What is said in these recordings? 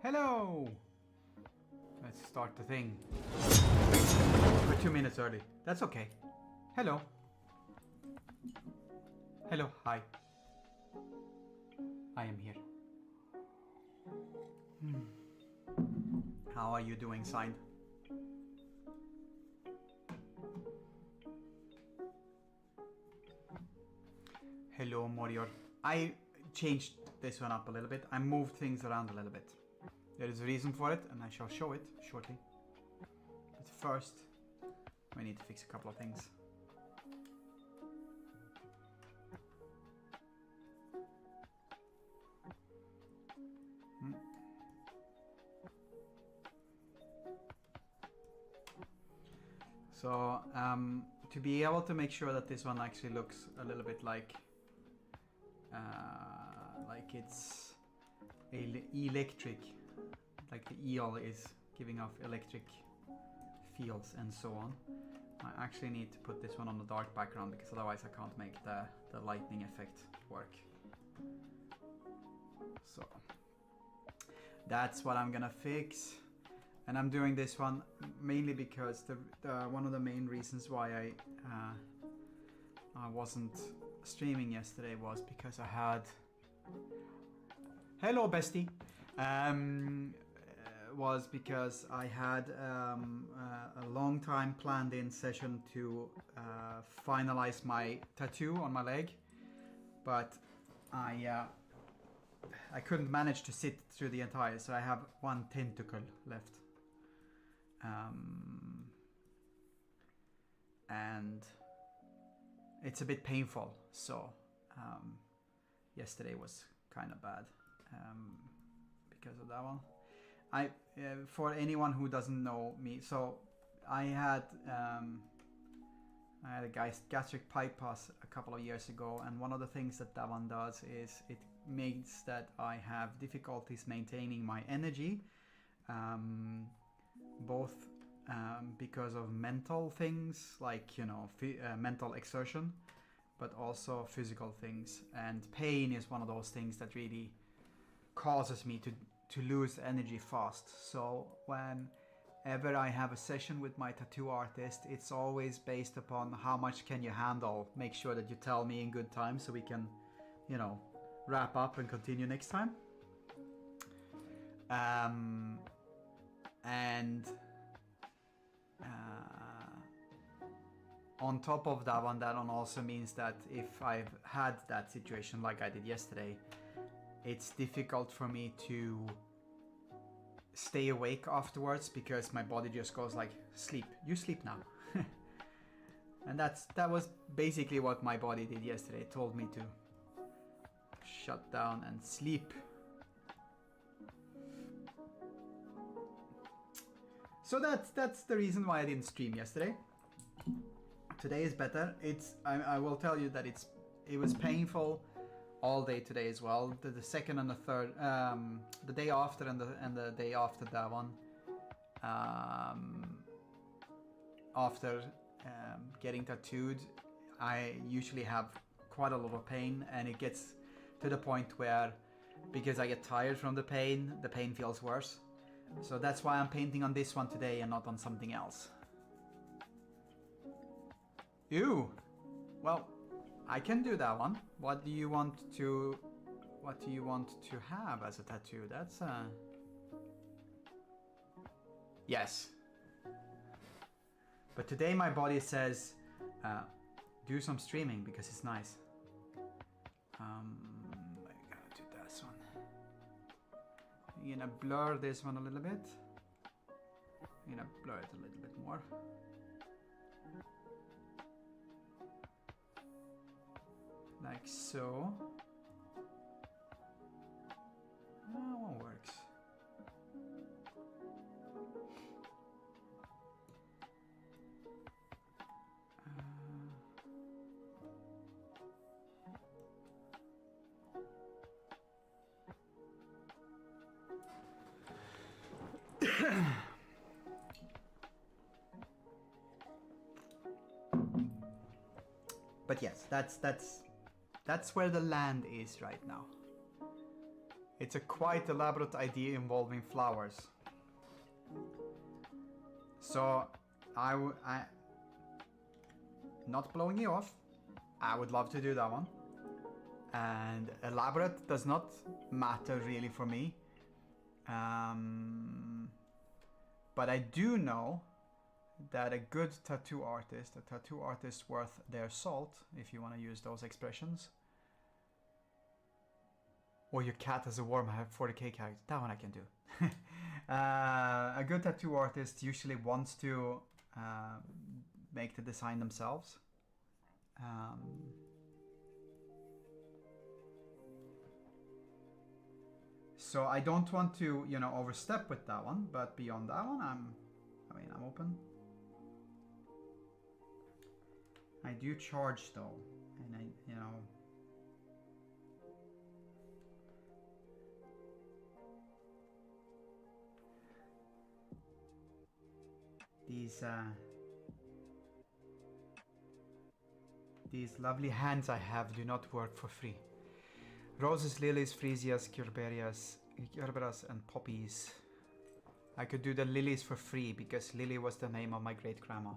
Hello! Let's start the thing. We're 2 minutes early. That's okay. Hello. Hello, hi. I am here. How are you doing, Sign? Hello, Morior. I changed this one up a little bit. I moved things around a little bit. There is a reason for it, and I shall show it shortly. But first, we need to fix a couple of things. So to be able to make sure that this one actually looks a little bit like it's electric, like the eel is giving off electric fields and so on, I actually need to put this one on the dark background because otherwise I can't make the lightning effect work. So that's what I'm gonna fix. And I'm doing this one mainly because one of the main reasons why I wasn't streaming yesterday was because I had... Hello, bestie! Was because I had a long time planned in session to finalize my tattoo on my leg, but I couldn't manage to sit through the entire, so I have one tentacle left. And it's a bit painful, so yesterday was kind of bad because of that one. For anyone who doesn't know me, so I had a gastric bypass a couple of years ago, and one of the things that one does is it makes that I have difficulties maintaining my energy, both because of mental things like, you know, mental exertion, but also physical things. And pain is one of those things that really causes me to lose energy fast. So whenever I have a session with my tattoo artist, it's always based upon how much can you handle. Make sure that you tell me in good time so we can, you know, wrap up and continue next time. And on top of that one also means that if I've had that situation like I did yesterday, it's difficult for me to stay awake afterwards because my body just goes like, sleep, you sleep now. And that was basically what my body did yesterday. It told me to shut down and sleep. So that's the reason why I didn't stream yesterday. Today is better. I will tell you that it was painful all day today as well. The second and the third, the day after and the day after that one. After getting tattooed, I usually have quite a lot of pain, and it gets to the point where, because I get tired from the pain feels worse. So that's why I'm painting on this one today and not on something else. Ew. Well, I can do that one. What do you want to have as a tattoo? That's yes. But today my body says do some streaming because it's nice. I'm gonna do this one. I'm gonna blur this one a little bit. I'm gonna blur it a little bit more. Like so. That one works. But yes, that's where the land is right now. It's a quite elaborate idea involving flowers. So I not blowing you off, I would love to do that one. And elaborate does not matter really for me. But I do know that a good tattoo artist worth their salt, if you want to use those expressions. Or your cat has a warm 40k character. That one I can do. A good tattoo artist usually wants to make the design themselves. So I don't want to, you know, overstep with that one, but beyond that one, I'm open. I do charge though, and I, you know, these lovely hands I have do not work for free. Roses, lilies, freesias, gerberas, and poppies. I could do the lilies for free because Lily was the name of my great grandma.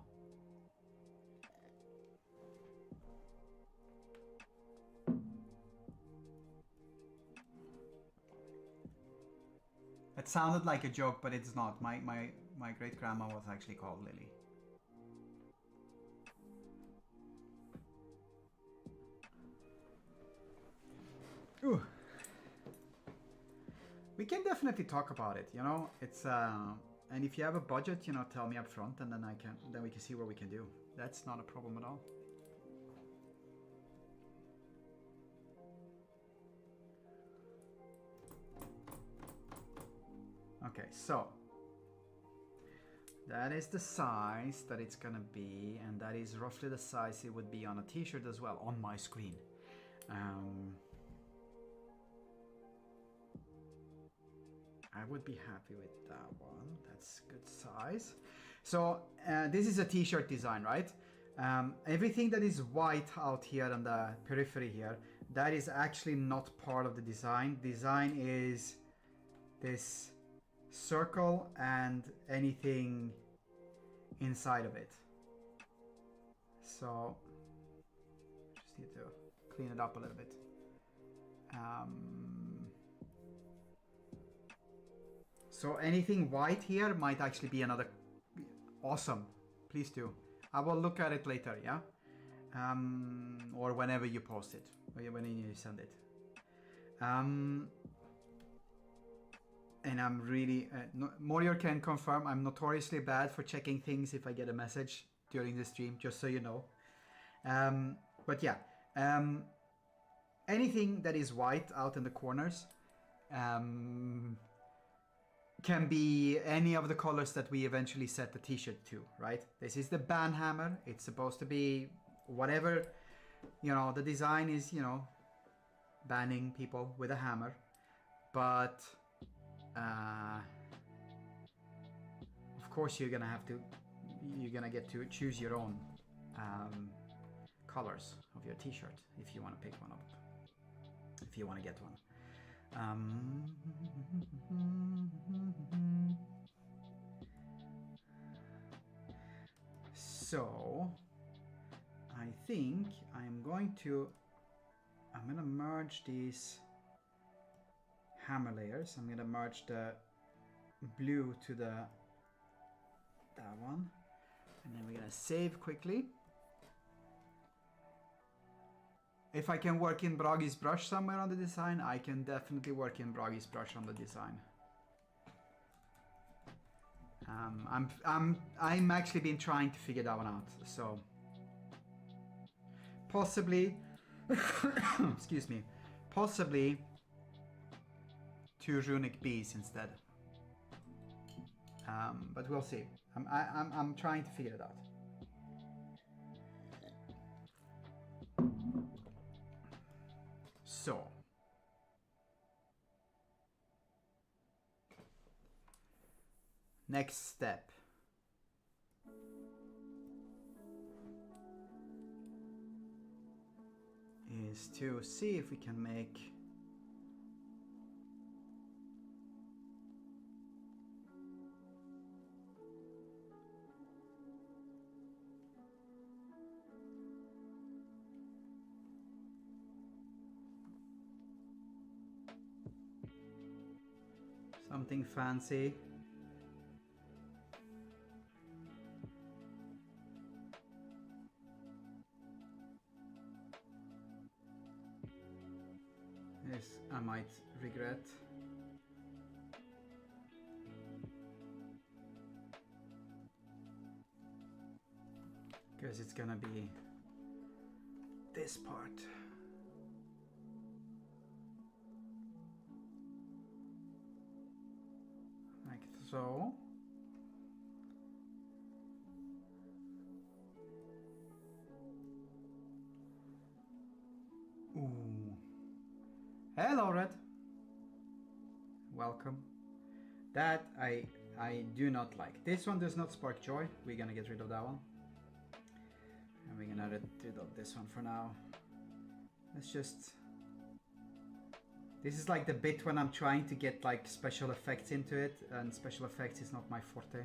It sounded like a joke, but it's not. My great grandma was actually called Lily. Ooh. We can definitely talk about it, you know. It's and if you have a budget, you know, tell me up front, and then we can see what we can do. That's not a problem at all. Okay, so that is the size that it's gonna be, and that is roughly the size it would be on a t-shirt as well on my screen. I would be happy with that one. That's good size. So this is a t-shirt design, right? Everything that is white out here on the periphery here, that is actually not part of the design. Design is this circle and anything inside of it. So just need to clean it up a little bit. So anything white here might actually be another. Awesome, please do. I will look at it later, yeah? Or whenever you post it, or when you send it. And I'm really, Morior can confirm, I'm notoriously bad for checking things if I get a message during the stream, just so you know. But yeah, anything that is white out in the corners can be any of the colors that we eventually set the t-shirt to, right? This is the band hammer. It's supposed to be whatever, you know, the design is, you know, banning people with a hammer. But of course you're gonna get to choose your own colors of your t-shirt if you want to pick one up, if you want to get one. So I think I'm gonna merge these hammer layers. I'm gonna merge the blue to that one, and then we're gonna save quickly. If I can work in Bragi's brush somewhere on the design, I can definitely work in Bragi's brush on the design. I'm actually been trying to figure that one out, so possibly, excuse me, possibly 2 runic bees instead. But we'll see. I'm trying to figure it out. So next step is to see if we can make something fancy. This I might regret. Because it's gonna be this part. Like so. Hello, Red. Welcome. That I do not like. This one does not spark joy. We're gonna get rid of that one. And we're gonna get rid of this one for now. Let's just... This is like the bit when I'm trying to get like special effects into it, and special effects is not my forte.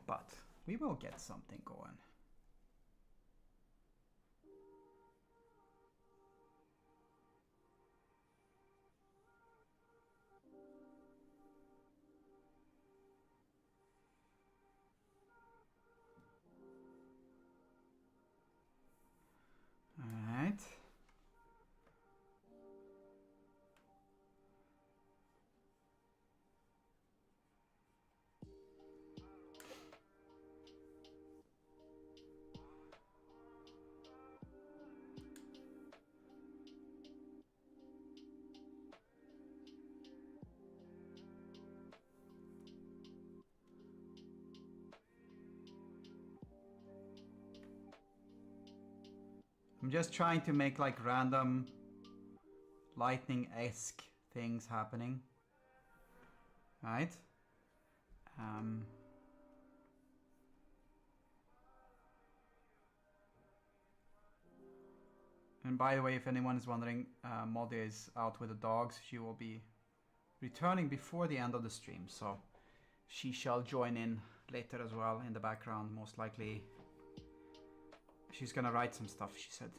But we will get something going. All right. I'm just trying to make like random lightning-esque things happening. Right? And by the way, if anyone is wondering, Molly is out with the dogs. She will be returning before the end of the stream, so she shall join in later as well in the background, most likely. She's gonna write some stuff, she said.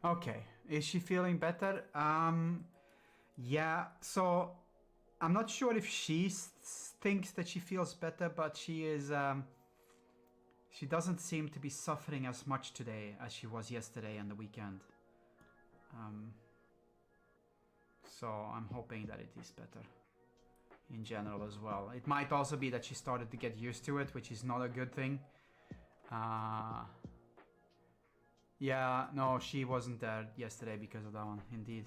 Okay, is she feeling better? Yeah, so I'm not sure if she thinks that she feels better, but she is, she doesn't seem to be suffering as much today as she was yesterday and the weekend. So I'm hoping that it is better in general as well. It might also be that she started to get used to it, which is not a good thing. Yeah, no, she wasn't there yesterday because of that one, indeed.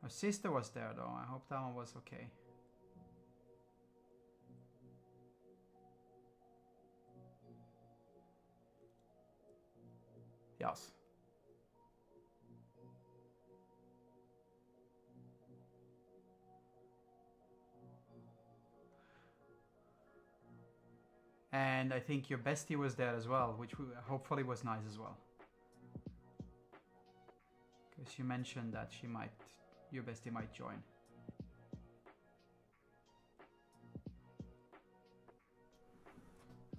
Her sister was there though, I hope that one was okay. Yes. And I think your bestie was there as well, which hopefully was nice as well. Because you mentioned that she might, your bestie might join.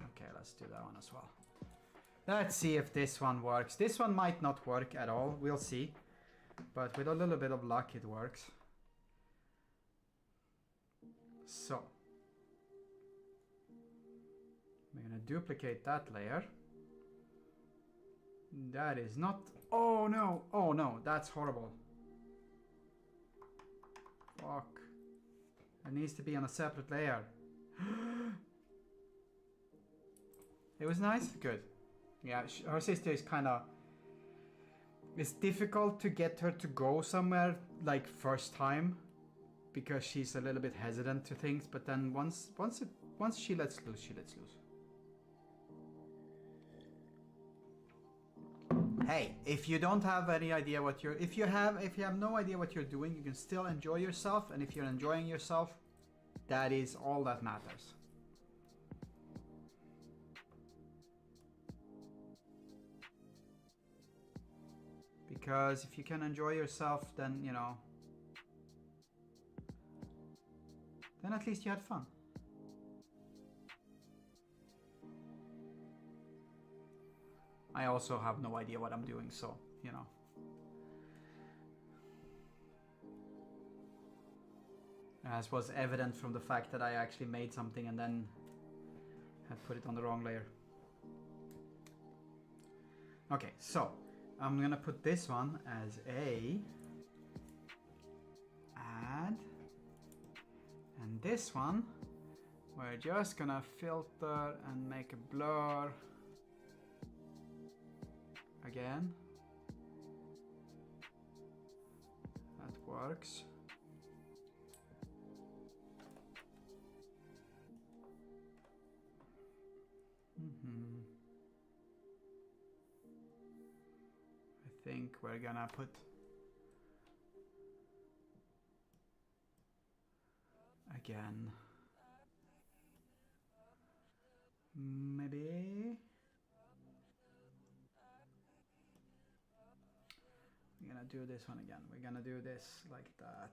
Okay, let's do that one as well. Let's see if this one works. This one might not work at all, we'll see. But with a little bit of luck it works. So. We're gonna duplicate that layer. That is not... Oh no, that's horrible. Fuck. It needs to be on a separate layer. It was nice? Good. Yeah, her sister is kind of... It's difficult to get her to go somewhere like first time because she's a little bit hesitant to things, but then once she lets loose, she lets loose. Hey, if you don't have any idea what you're, if you have no idea what you're doing, you can still enjoy yourself, and if you're enjoying yourself, that is all that matters. Because if you can enjoy yourself, then, you know, then at least you had fun. I also have no idea what I'm doing, so, you know. As was evident from the fact that I actually made something and then had put it on the wrong layer. Okay, so I'm gonna put this one as a add, and this one we're just gonna filter and make a blur again. That works. I think we're gonna put again, maybe we're gonna do this one again. We're gonna do this like that.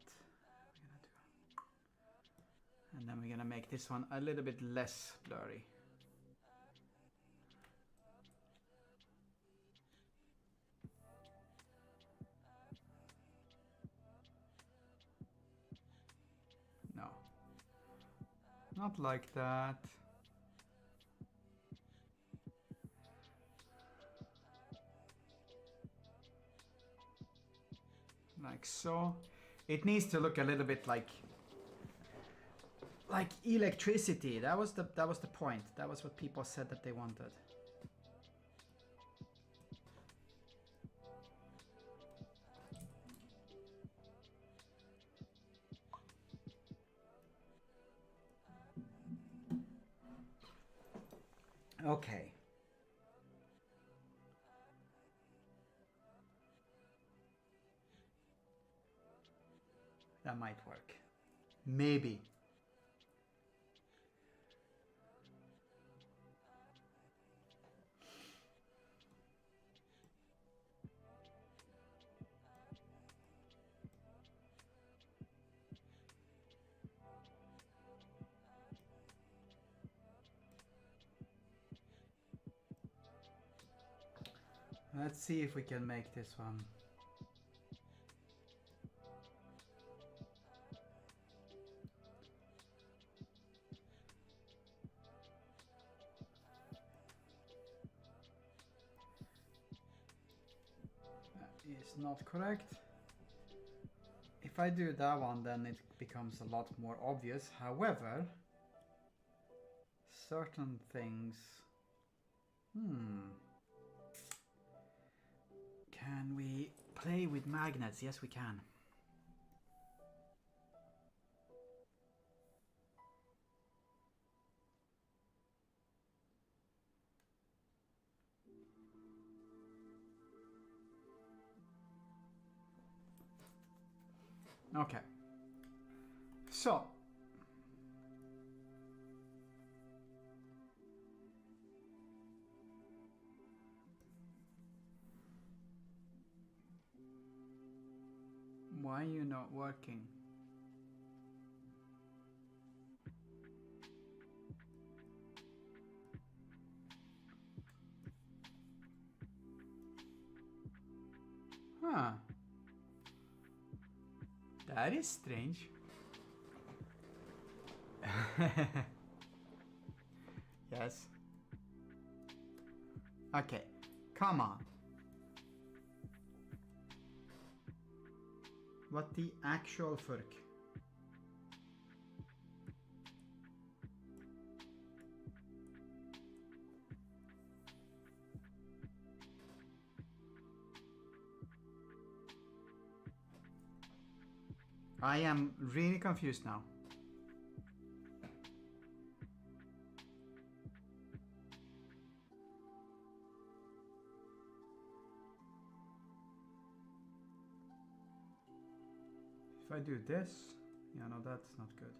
And then we're gonna make this one a little bit less blurry. No, not like that. Like so. It needs to look a little bit like electricity. That was the point. That was what people said that they wanted. Okay. That might work. Maybe. Let's see if we can make this one. That is not correct. If I do that one, then it becomes a lot more obvious. However, certain things... Can we play with magnets? Yes, we can. Okay. So. Why are you not working? Huh. That is strange. Yes. Okay, come on. What the actual fuck? I am really confused now. If I do this, yeah, no, that's not good.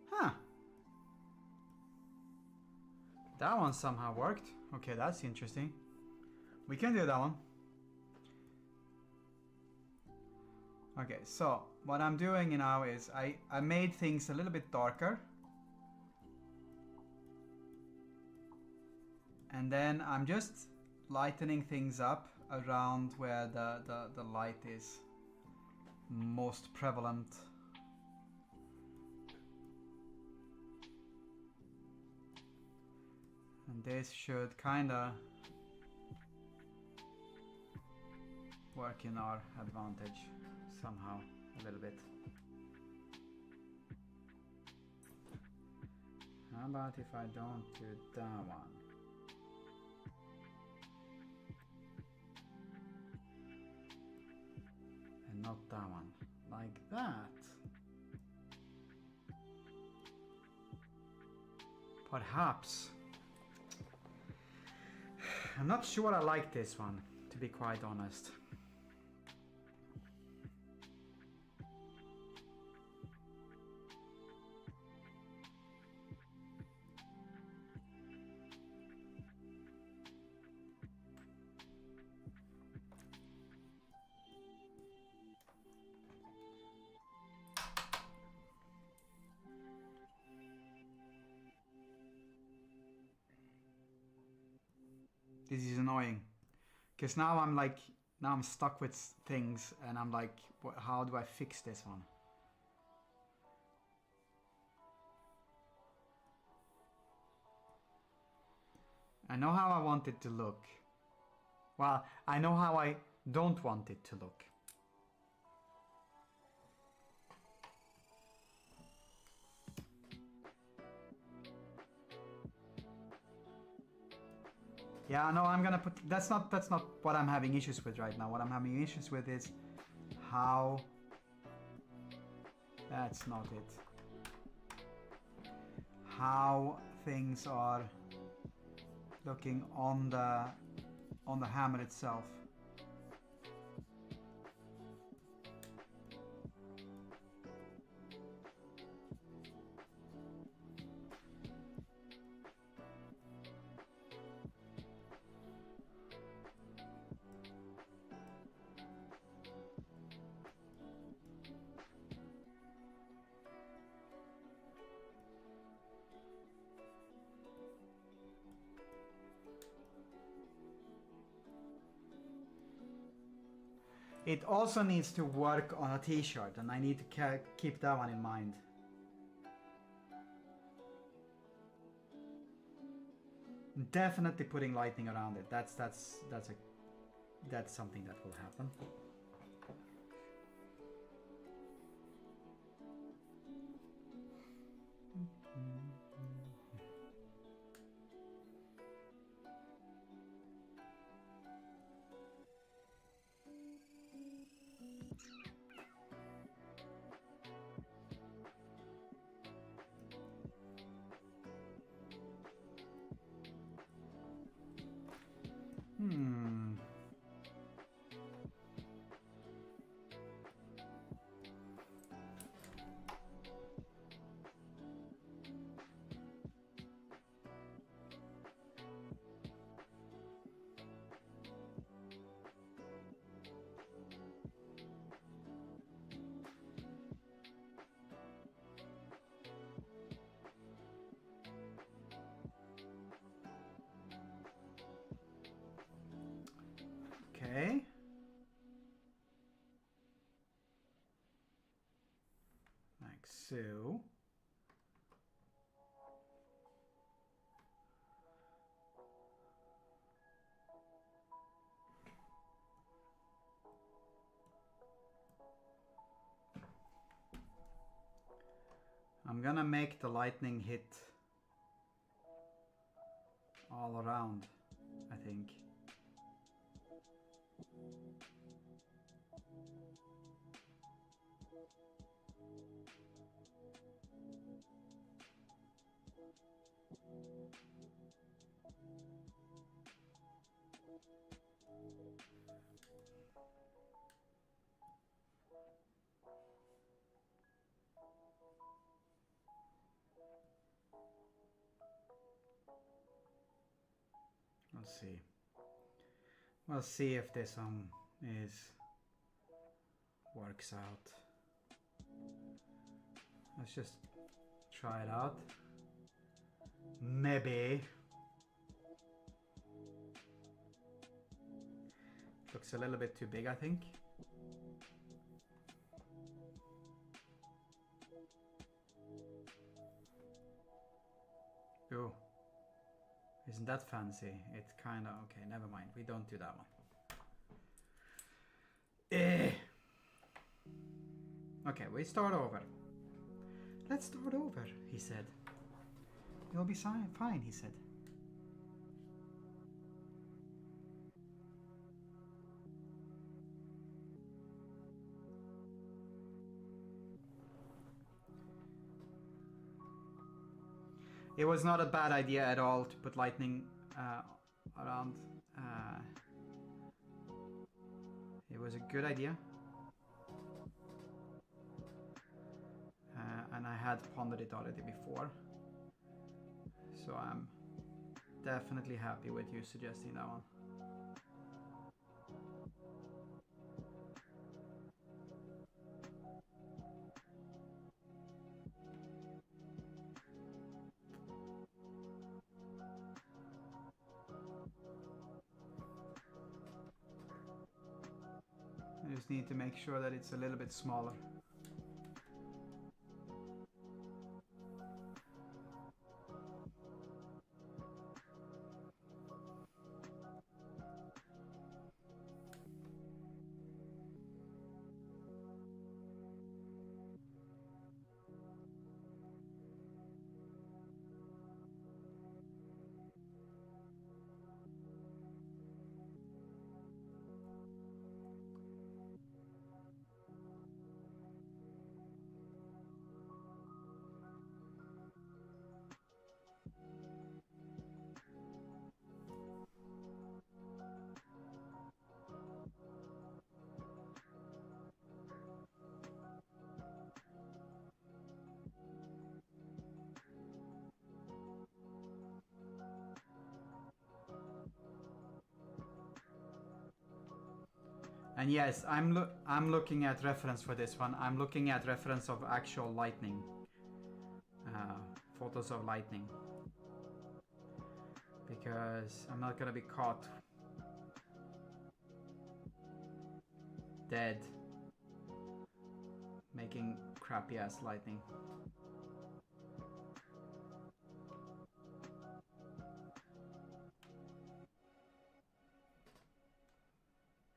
Huh. That one somehow worked. Okay, that's interesting. We can do that one. Okay, so what I'm doing now is I made things a little bit darker. And then I'm just lightening things up around where the light is most prevalent. And this should kinda work in our advantage somehow a little bit. How about if I don't do that one? And not that one. Like that. Perhaps. I'm not sure I like this one, to be quite honest. This is annoying, because now I'm stuck with things, and I'm like, how do I fix this one? I know how I want it to look. Well, I know how I don't want it to look. Yeah, no, I'm gonna put, that's not what I'm having issues with right now. What I'm having issues with is how, that's not it. How things are looking on the hammer itself. It also needs to work on a t-shirt, and I need to keep that one in mind. Definitely putting lighting around it. That's something that will happen. Okay. Like so. I'm gonna make the lightning hit all around, I think. Let's see. We'll see if this works out. Let's just try it out. Maybe. Looks a little bit too big, I think. Ooh. Isn't that fancy? It's kind of... Okay, never mind. We don't do that one. Okay, we start over. Let's start over, he said. You'll be fine, he said. It was not a bad idea at all to put lightning around. It was a good idea. And I had pondered it already before. So I'm definitely happy with you suggesting that one. I just need to make sure that it's a little bit smaller. And yes, I'm looking at reference for this one. I'm looking at reference of actual lightning. Photos of lightning. Because I'm not gonna be caught dead making crappy ass lightning.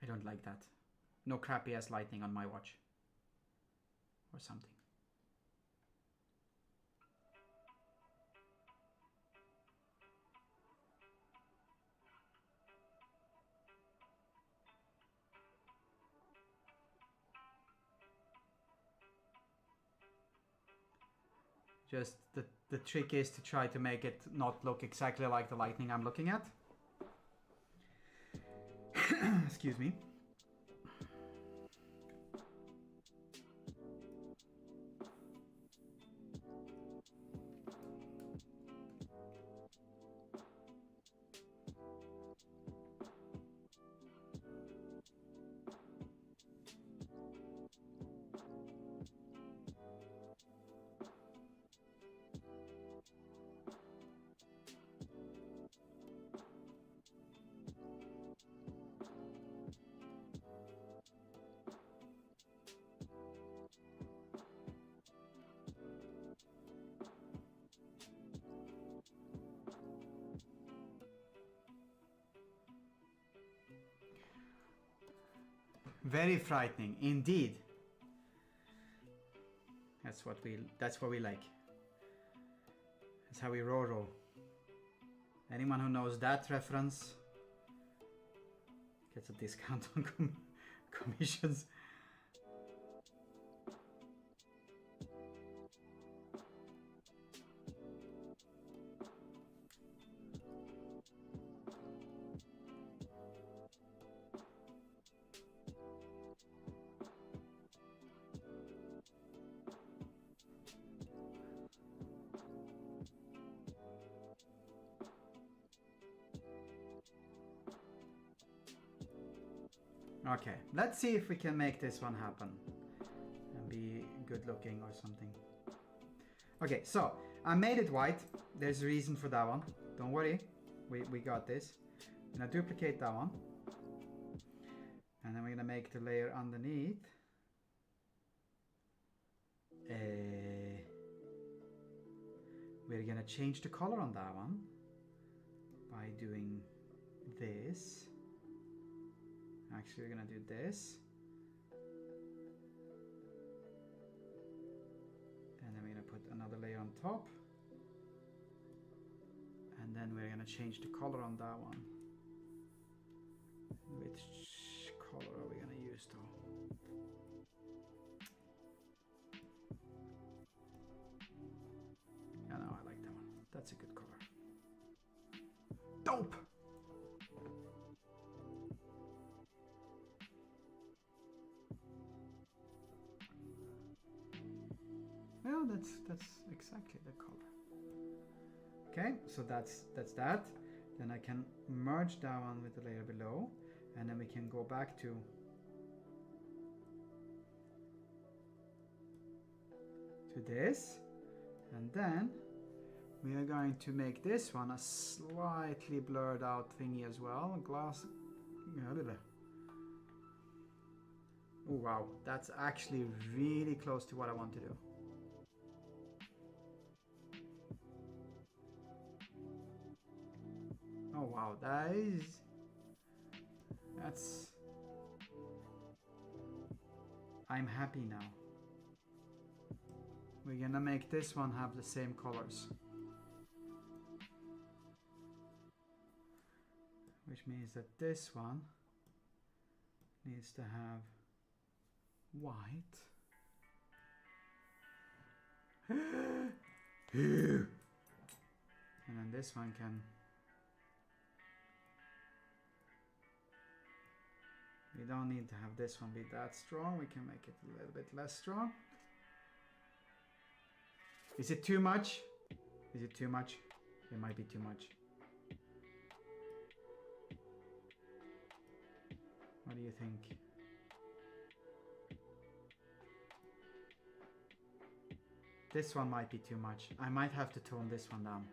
I don't like that. No crappy ass lightning on my watch. Or something. Just the trick is to try to make it not look exactly like the lightning I'm looking at. Excuse me. Very frightening, indeed. That's what we like. That's how we roll. Anyone who knows that reference gets a discount on commissions. Okay, let's see if we can make this one happen and be good looking or something. Okay, so I made it white. There's a reason for that one. Don't worry, we got this. I'm gonna duplicate that one. And then we're gonna make the layer underneath. We're gonna change the color on that one by doing this. Actually, we're gonna do this. And then we're gonna put another layer on top. And then we're gonna change the color on that one. Which color are we gonna use though? Yeah, no, I like that one. That's a good color. Dope! Well, that's exactly the color. Okay, so that's that. Then I can merge that one with the layer below, and then we can go back to this, and then we are going to make this one a slightly blurred out thingy as well. Glass. Oh wow, that's actually really close to what I want to do. Oh wow, that's I'm happy now. We're gonna make this one have the same colors, which means that this one needs to have white. And then this one can, we don't need to have this one be that strong. We can make it a little bit less strong. Is it too much? Is it too much? It might be too much. What do you think? This one might be too much. I might have to tone this one down.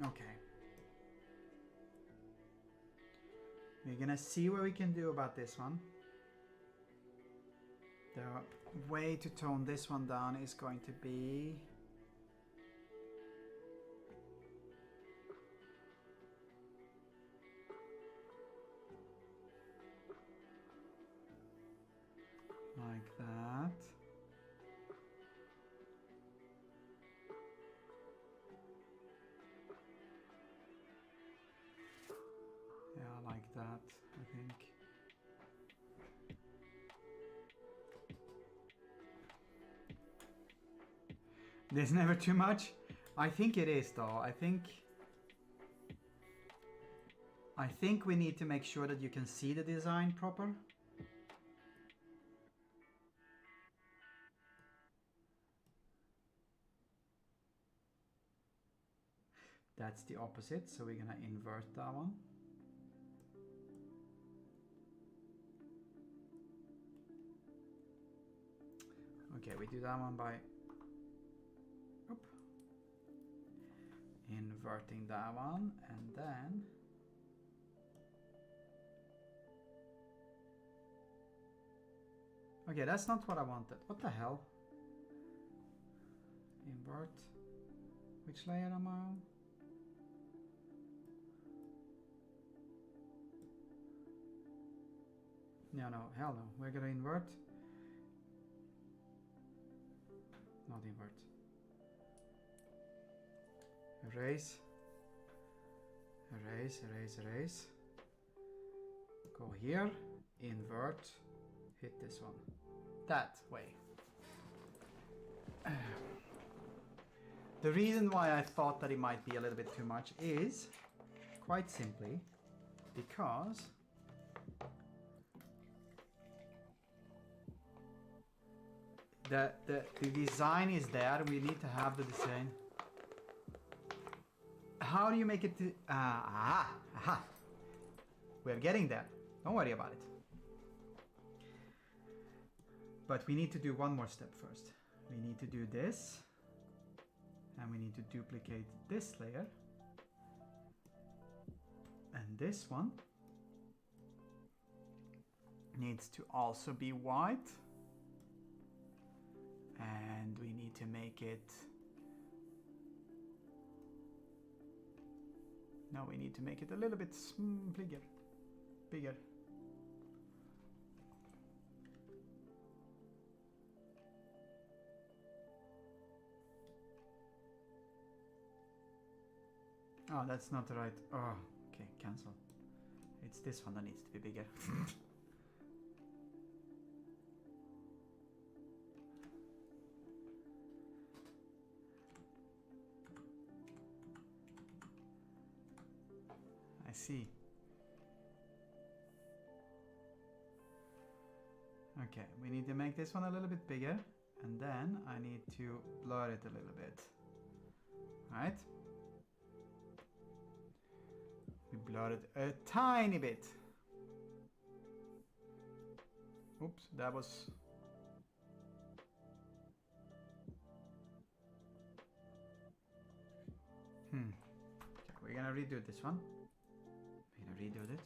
Okay. We're gonna see what we can do about this one. The way to tone this one down is going to be like that. Yeah, like that, I think. There's never too much? I think it is though. I think we need to make sure that you can see the design proper. That's the opposite, so we're gonna invert that one. Okay, we do that one by inverting that one, and then okay, that's not what I wanted. What the hell? Invert. Which layer am I on? No, hell no. We're gonna invert. Not invert. Erase. Erase, erase, erase. Go here. Invert. Hit this one. That way. The reason why I thought that it might be a little bit too much is quite simply because the design is there. We need to have the design. How do you make it to, we're getting there. Don't worry about it. But we need to do one more step first. We need to do this. And we need to duplicate this layer. And this one needs to also be white. And we need to make it... No, we need to make it a little bit bigger. Oh, that's not the right... Oh, okay, cancel. It's this one that needs to be bigger. I see. Okay, we need to make this one a little bit bigger, and then I need to blur it a little bit. Right? We blur it a tiny bit. Oops, that was... Okay, we're gonna redo this one. We're gonna redo it.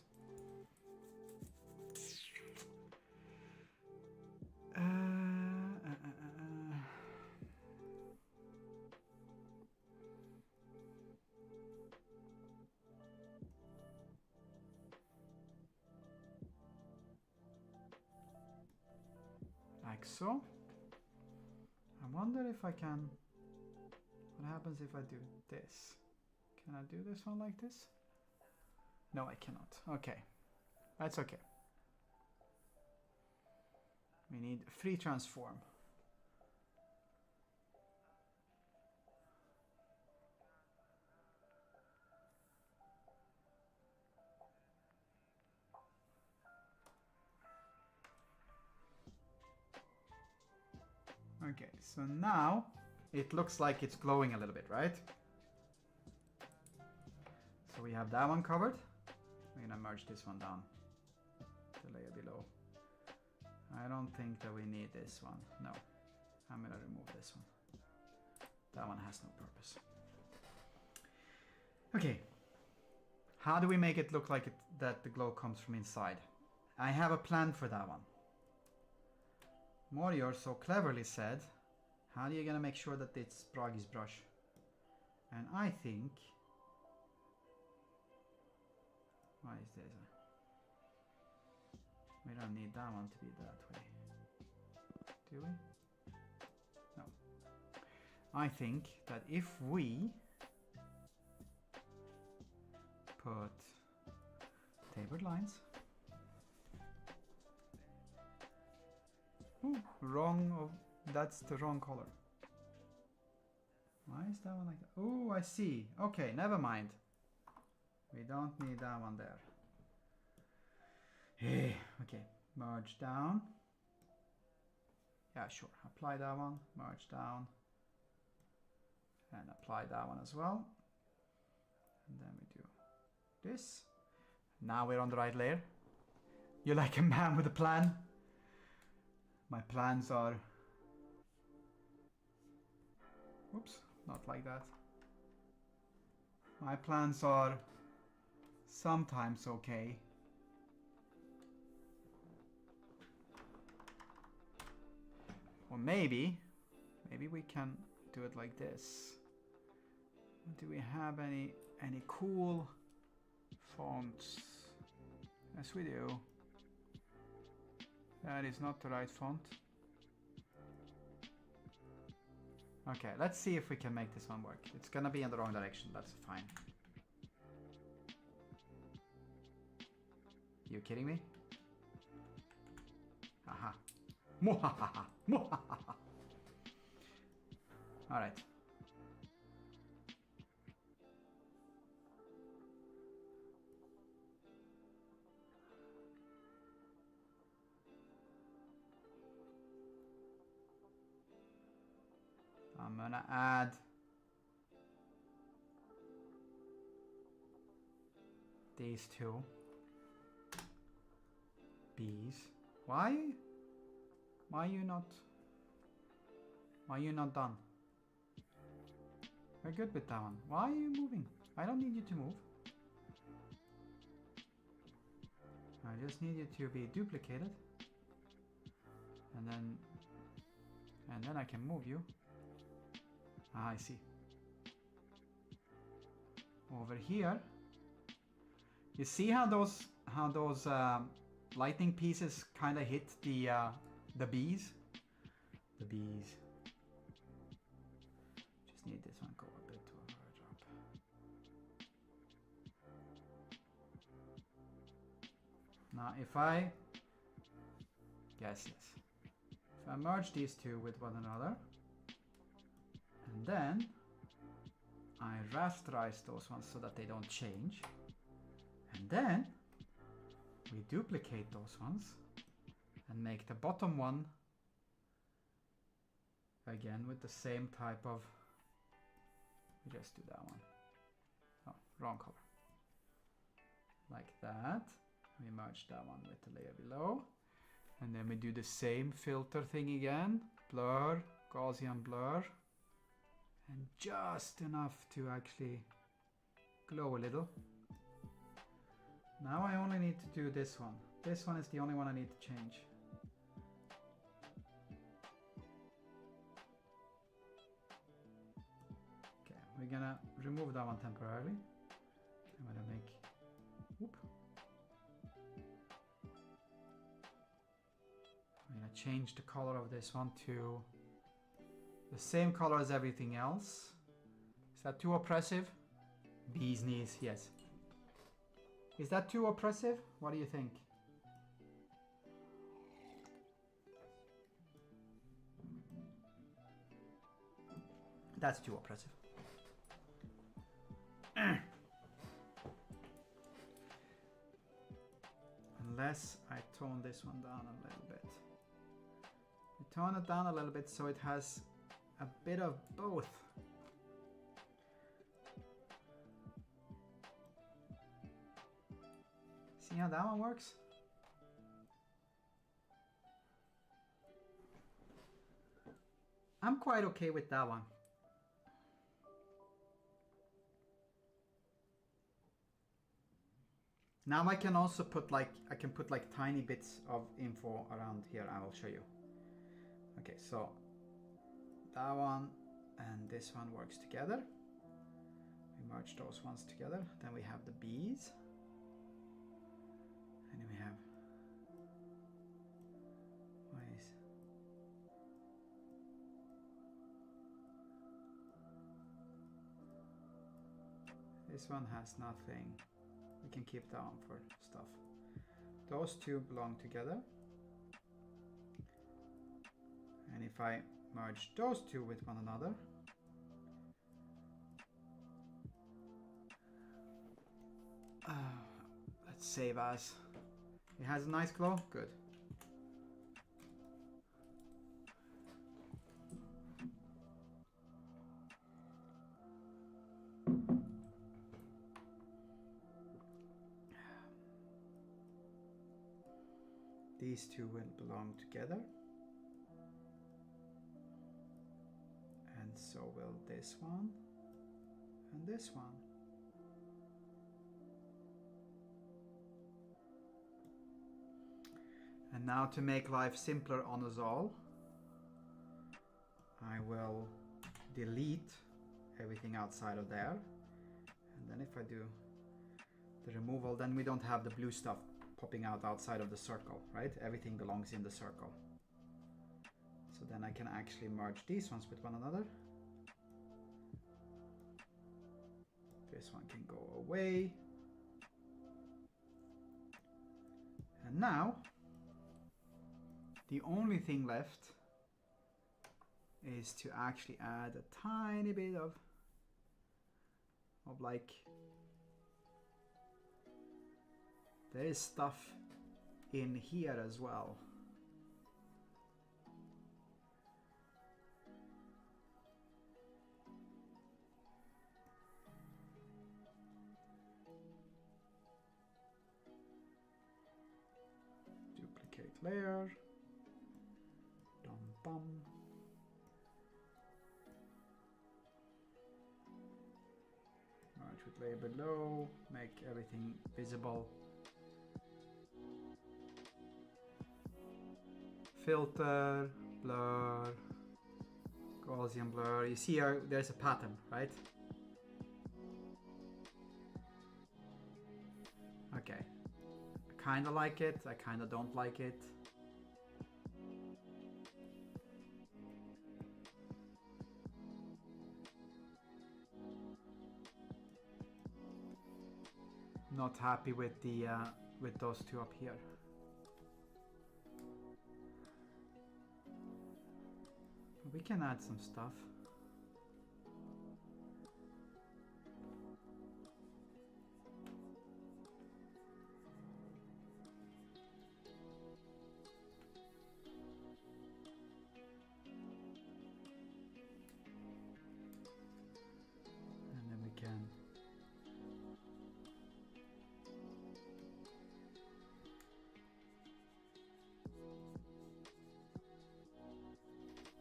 Like so. I wonder if I can... What happens if I do this? Can I do this one like this? No, I cannot. Okay. That's okay. We need free transform. Okay, so now it looks like it's glowing a little bit, right? So we have that one covered. We're gonna merge this one down, the layer below. I don't think that we need this one. No, I'm gonna remove this one. That one has no purpose. Okay, how do we make it look like that the glow comes from inside? I have a plan for that one. Morior so cleverly said, how are you gonna make sure that it's Bragi's brush? And I think... What is this? We don't need that one to be that way. Do we? No. I think that if we put tapered lines... Ooh, wrong. That's the wrong color. Why is that one like that? Oh, I see. Okay, never mind. We don't need that one there. Okay, merge down. Yeah, sure. Apply that one, merge down, and apply that one as well. And then we do this. Now we're on the right layer. You're like a man with a plan. My plans are... Whoops, not like that. My plans are sometimes okay. Or maybe we can do it like this. Do we have any cool fonts? Yes, we do. That is not the right font. Okay, let's see if we can make this one work. It's gonna be in the wrong direction, that's fine. You kidding me? Aha. Muhahaha. Muhahaha. Alright. I'm gonna add these two bees. Why are you not done? We're good with that one. Why are you moving? I don't need you to move. I just need you to be duplicated. And then I can move you. Ah, I see. Over here. You see how those lightning pieces kind of hit the bees? The bees. Just need this one go a bit to a higher drop. Now if I guess this. If I merge these two with one another, and then I rasterize those ones so that they don't change, and then we duplicate those ones and make the bottom one again with the same type of, we just do that one. Oh, wrong color. Like that. We merge that one with the layer below. And then we do the same filter thing again. Blur, Gaussian blur. And just enough to actually glow a little. Now I only need to do this one. This one is the only one I need to change. Okay, we're gonna remove that one temporarily. I'm gonna make, whoop. I'm gonna change the color of this one to the same color as everything else. Is that too oppressive? Bee's knees, yes. Is that too oppressive? What do you think? That's too oppressive. Unless I tone this one down a little bit. We tone it down a little bit so it has a bit of both. See how that one works? I'm quite okay with that one. Now I can also put like, I can put like tiny bits of info around here. I will show you. Okay, so that one and this one works together. We merge those ones together. Then we have the bees. And then we have, what is, this one has nothing. We can keep that one for stuff. Those two belong together. And if I merge those two with one another, let's save as. It has a nice glow. Good. These two will belong together. And so will this one and this one. And now to make life simpler on us all, I will delete everything outside of there. And then if I do the removal, then we don't have the blue stuff popping out outside of the circle, right? Everything belongs in the circle. So then I can actually merge these ones with one another. This one can go away. And now, the only thing left is to actually add a tiny bit of like, there is stuff in here as well. Duplicate layer. Dum bum. layer below, make everything visible. Filter, blur, Gaussian blur. You see here, there's a pattern, right? Okay. I kind of like it, I kind of don't like it. Not happy with the with those two up here. We can add some stuff. And then we can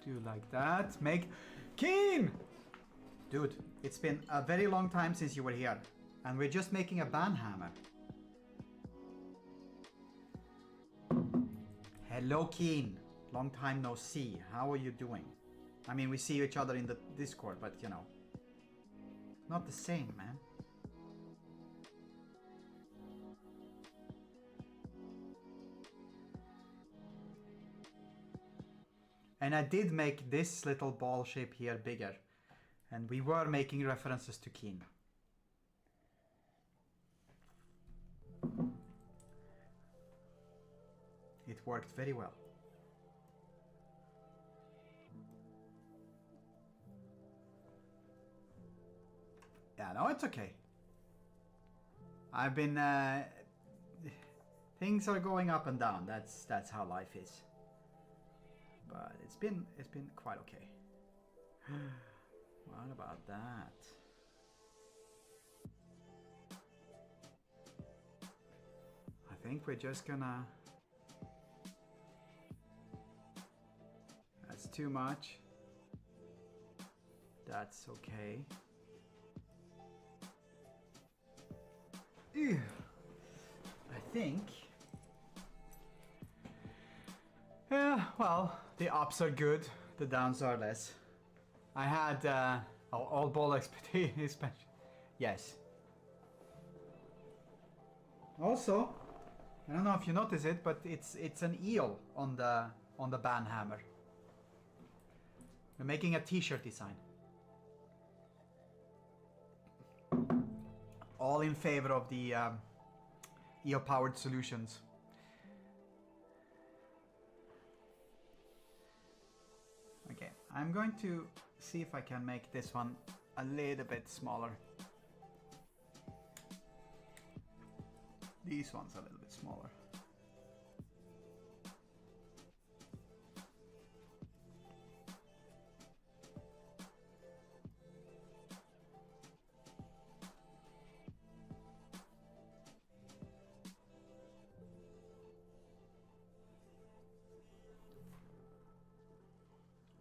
do like that. Make Keen! Dude, it's been a very long time since you were here. And we're just making a band hammer. Hello Keen. Long time no see. How are you doing? I mean, we see each other in the Discord, but you know. Not the same, man. And I did make this little ball shape here bigger. And we were making references to Keen. It worked very well. Yeah, no, it's okay. I've been things are going up and down. That's how life is. But it's been quite okay. What about that? I think we're just gonna... That's too much. That's okay. Ew. I think... Yeah, well, the ups are good, the downs are less. I had all ball expansion. Yes. Also, I don't know if you notice it, but it's an eel on the band hammer. We're making a t-shirt design. All in favor of the eel-powered solutions. Okay, I'm going to see if I can make this one a little bit smaller. These ones a little bit smaller.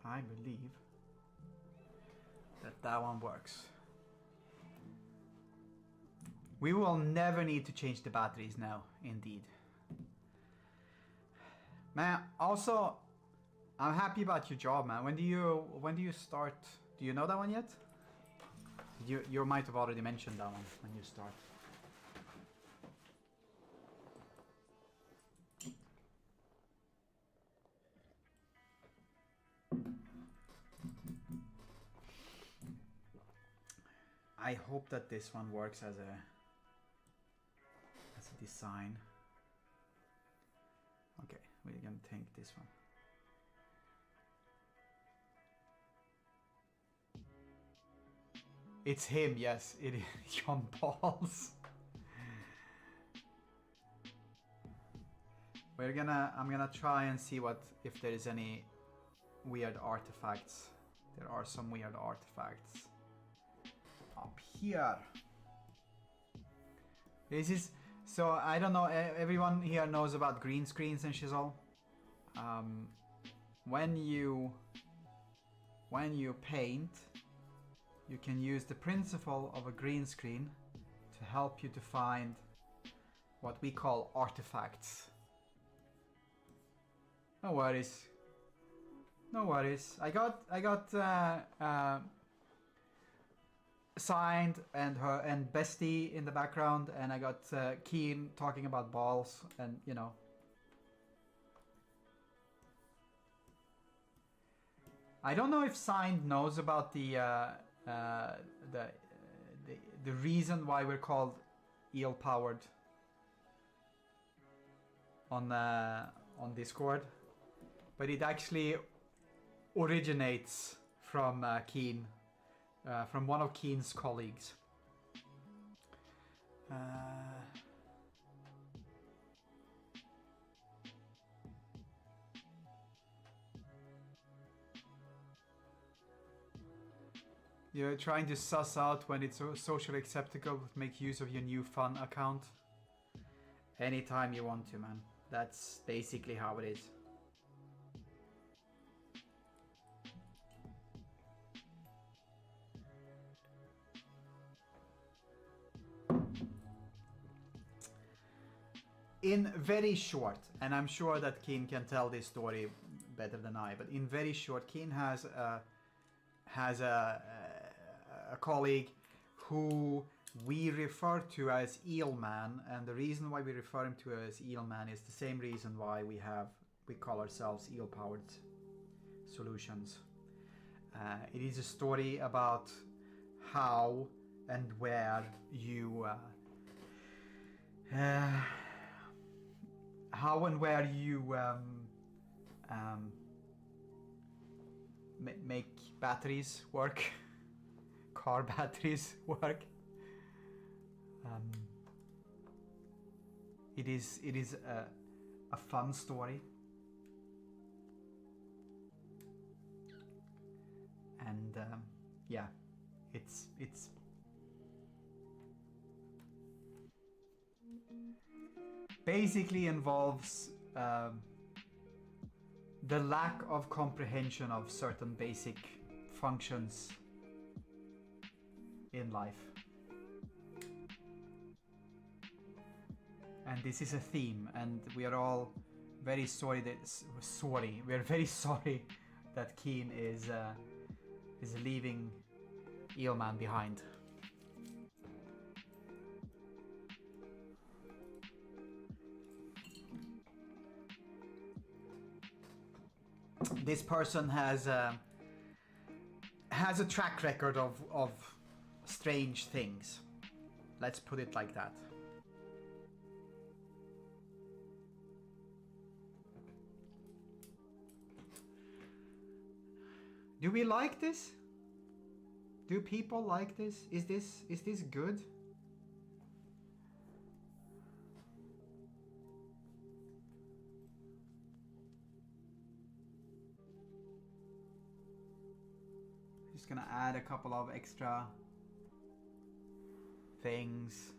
I believe that one works. We will never need to change the batteries now, indeed. Man, also, I'm happy about your job, man. When do you start? Do you know that one yet? You might have already mentioned that one when you start. I hope that this one works as a design. Okay, we're gonna take this one. It's him, yes, it is John Pauls. I'm gonna try and see if there is any weird artifacts. There are some weird artifacts up here. This is, so I don't know, everyone here knows about green screens and shizzle. When you paint, you can use the principle of a green screen to help you to find what we call artifacts. No worries. No worries. I got Signed and Bestie in the background, and I got Keen talking about balls, and you know. I don't know if Signed knows about the reason why we're called eel powered on Discord, but it actually originates from Keen, from one of Keen's colleagues. You're trying to suss out when it's socially acceptable to make use of your new fun account. Anytime you want to, man. That's basically how it is. In very short, and I'm sure that Keen can tell this story better than I, but in very short, Keen has a colleague who we refer to as Eelman, and the reason why we refer him to as Eelman is the same reason why we call ourselves Eel Powered Solutions. It is a story about how and where you make batteries work, car batteries work. It is a fun story, and yeah, it's basically involves the lack of comprehension of certain basic functions in life. And this is a theme, and we are all very sorry we are very sorry that Keen is leaving Eelman behind. This person has a track record of strange things. Let's put it like that. Do we like this? Do people like this? Is this good? Just gonna add a couple of extra things.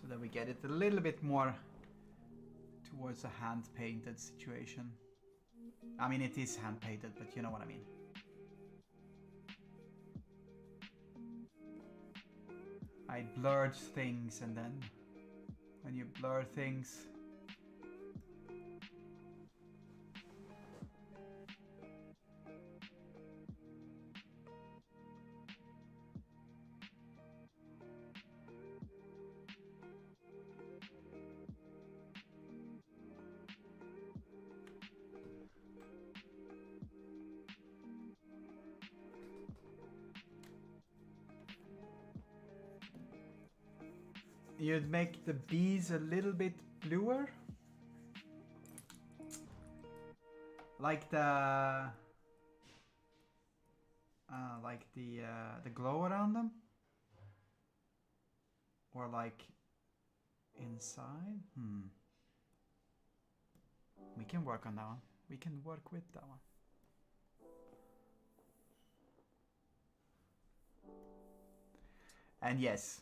So that we get it a little bit more towards a hand-painted situation. I mean, it is hand-painted, but you know what I mean. I blurred things, and then when you blur things, you'd make the bees a little bit bluer, like the glow around them, or like inside. We can work on that one. We can work with that one. And yes,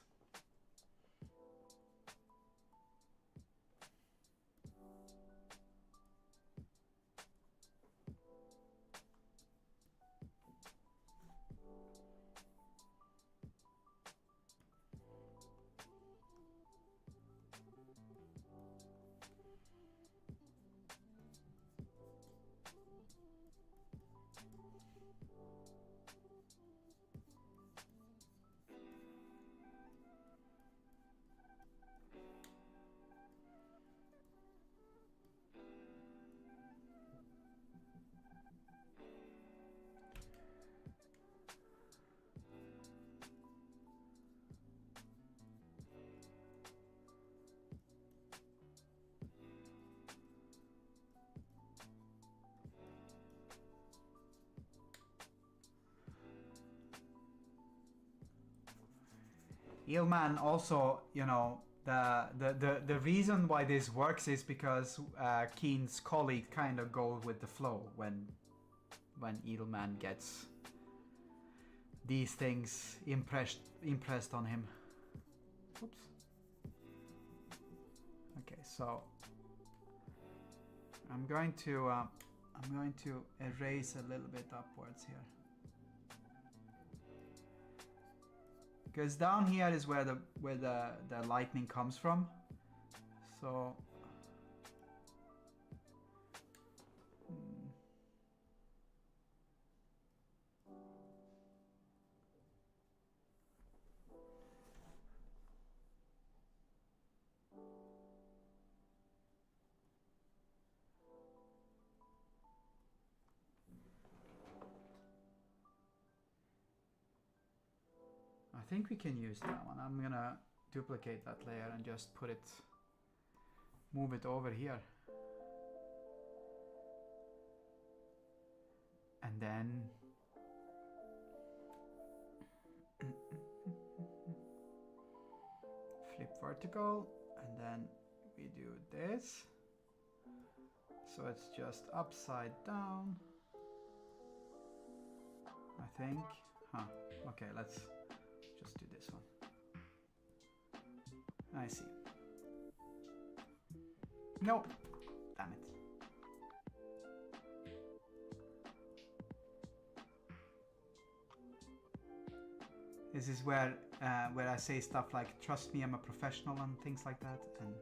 Eelman also, you know, the reason why this works is because Keen's colleague kind of goes with the flow when Eelman gets these things impressed on him. Oops. Okay, so I'm going to erase a little bit upwards here. Because down here is where the lightning comes from. So I think we can use that one. I'm gonna duplicate that layer and just move it over here. And then flip vertical, and then we do this. So it's just upside down, I think. Okay, let's just do this one. I see. Nope. Damn it. This is where I say stuff like, trust me, I'm a professional, and things like that. And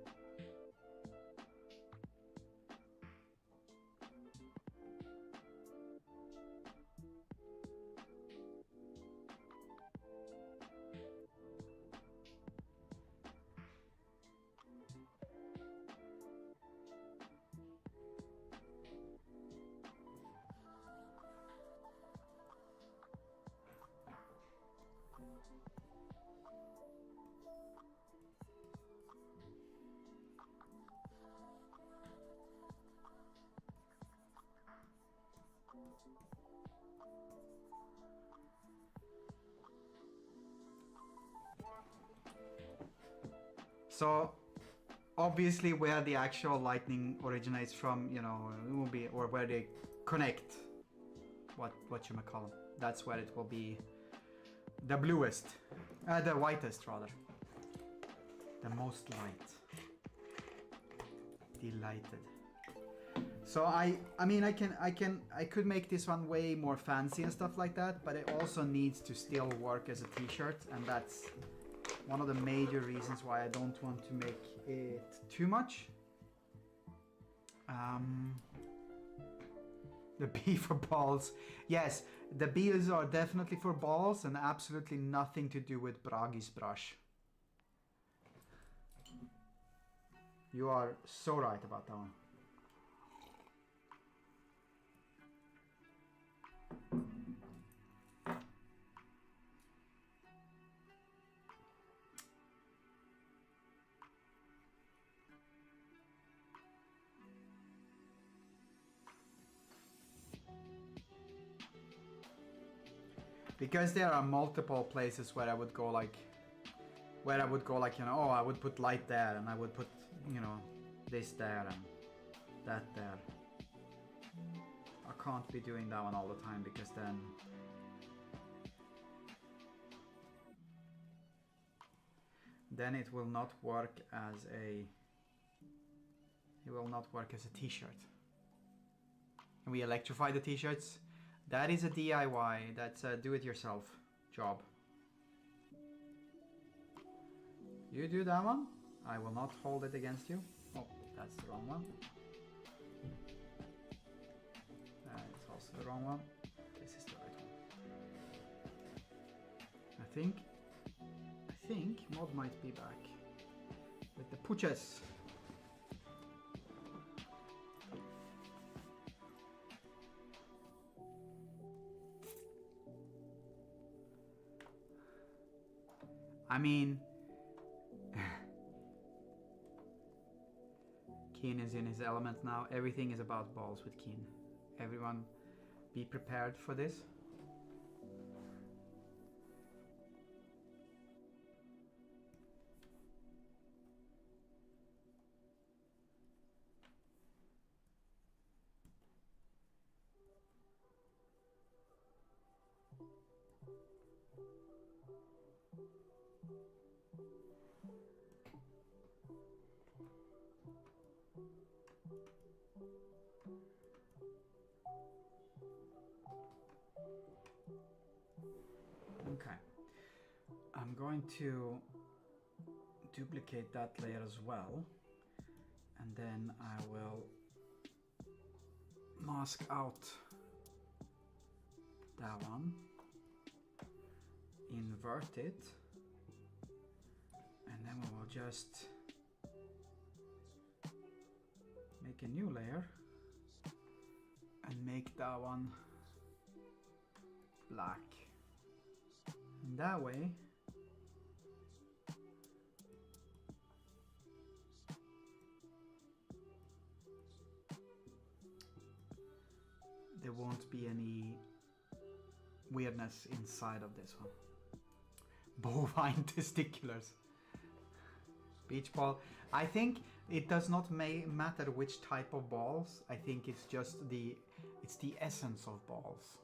so obviously where the actual lightning originates from, you know, it will be, or where they connect, what you might call them, that's where it will be the bluest, the whitest rather, the most light, delighted. So I mean I could make this one way more fancy and stuff like that, but it also needs to still work as a t-shirt, and that's one of the major reasons why I don't want to make it too much. The B for balls. Yes, the B's are definitely for balls and absolutely nothing to do with Bragi's brush. You are so right about that one. Because there are multiple places where I would go like, you know, oh, I would put light there, and I would put, you know, this there and that there. I can't be doing that one all the time, because then it will not work as a t-shirt. We electrify the t-shirts. That is a DIY, that's a do-it-yourself job. You do that one, I will not hold it against you. Oh, that's the wrong one. It's also the wrong one. This is the right one. I think Mod might be back with the pooches. I mean, Keen is in his element now. Everything is about balls with Keen. Everyone be prepared for this. Okay, I'm going to duplicate that layer as well, and then I will mask out that one, invert it, and then we will just make a new layer and make that one black. And that way there won't be any weirdness inside of this one. Bovine testiculars. Beach ball. I think it does not matter which type of balls. I think it's just it's the essence of balls.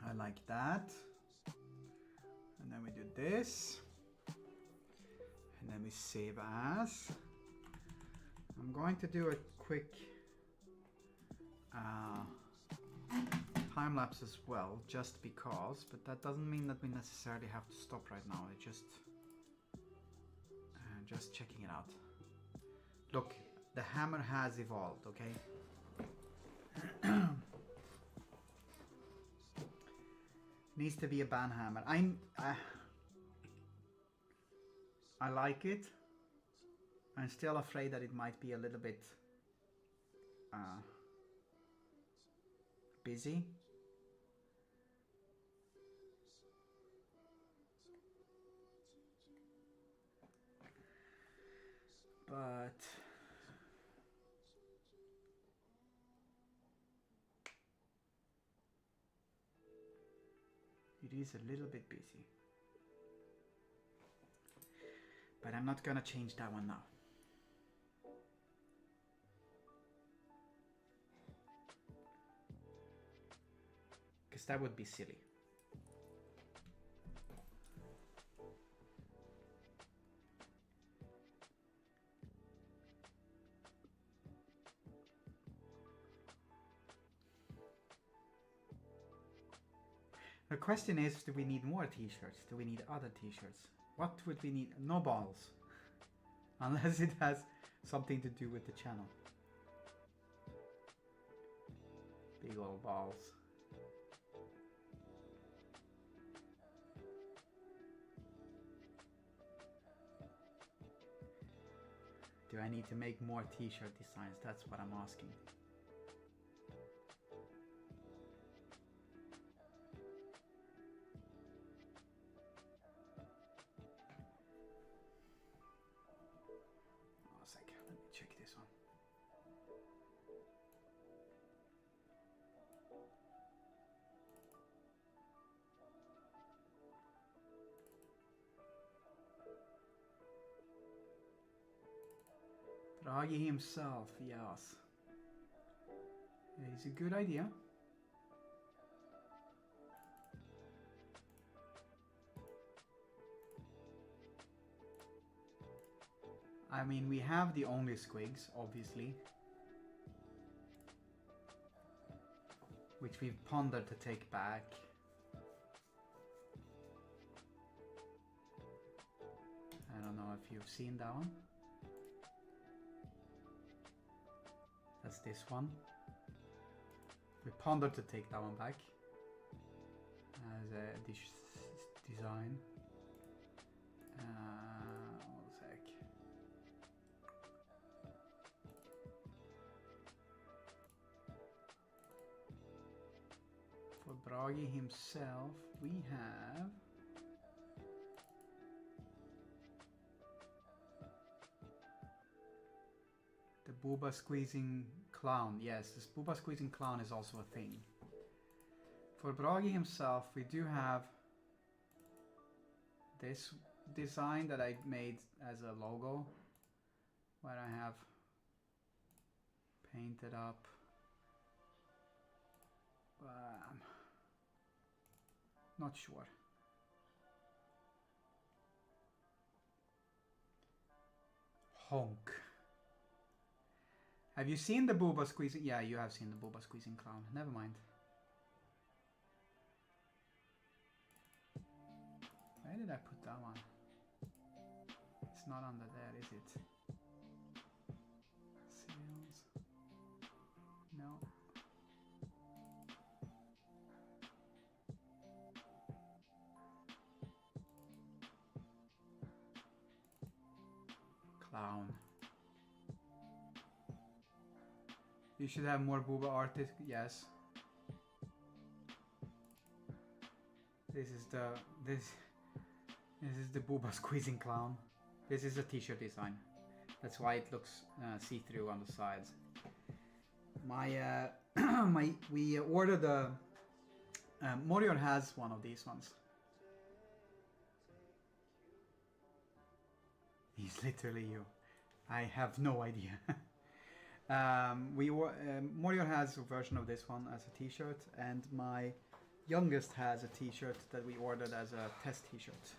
I like that. And then we do this. And then we save as. I'm going to do a quick time lapse as well, just because, but that doesn't mean that we necessarily have to stop right now. It's just checking it out. Look, the hammer has evolved, okay? Needs to be a band hammer. I like it. I'm still afraid that it might be a little bit busy. But it is a little bit busy. But I'm not gonna change that one now. Because that would be silly. The question is, do we need more t-shirts? Do we need other t-shirts? What would we need? No balls. Unless it has something to do with the channel. Big old balls. Do I need to make more t-shirt designs? That's what I'm asking. Oh, a sec. Let me check this one. Draghi himself, yes. Yeah, it's a good idea. I mean, we have the only squigs, obviously, which we've pondered to take back. I don't know if you've seen that one. That's this one. We pondered to take that one back as a design. One sec. For Bragi himself, we have The booba squeezing clown. Yes, this booba squeezing clown is also a thing. For Bragi himself, we do have this design that I made as a logo, where I have painted up not sure. Honk. Have you seen the booba squeezing? Yeah, you have seen the booba squeezing clown. Never mind. Where did I put that one? It's not under there, is it? Seals. No. Clown. You should have more booba artists. Yes. This is the booba squeezing clown. This is a t-shirt design. That's why it looks see-through on the sides. We ordered a Morior has one of these ones. He's literally you. I have no idea. Morior has a version of this one as a t-shirt, and my youngest has a t-shirt that we ordered as a test t-shirt.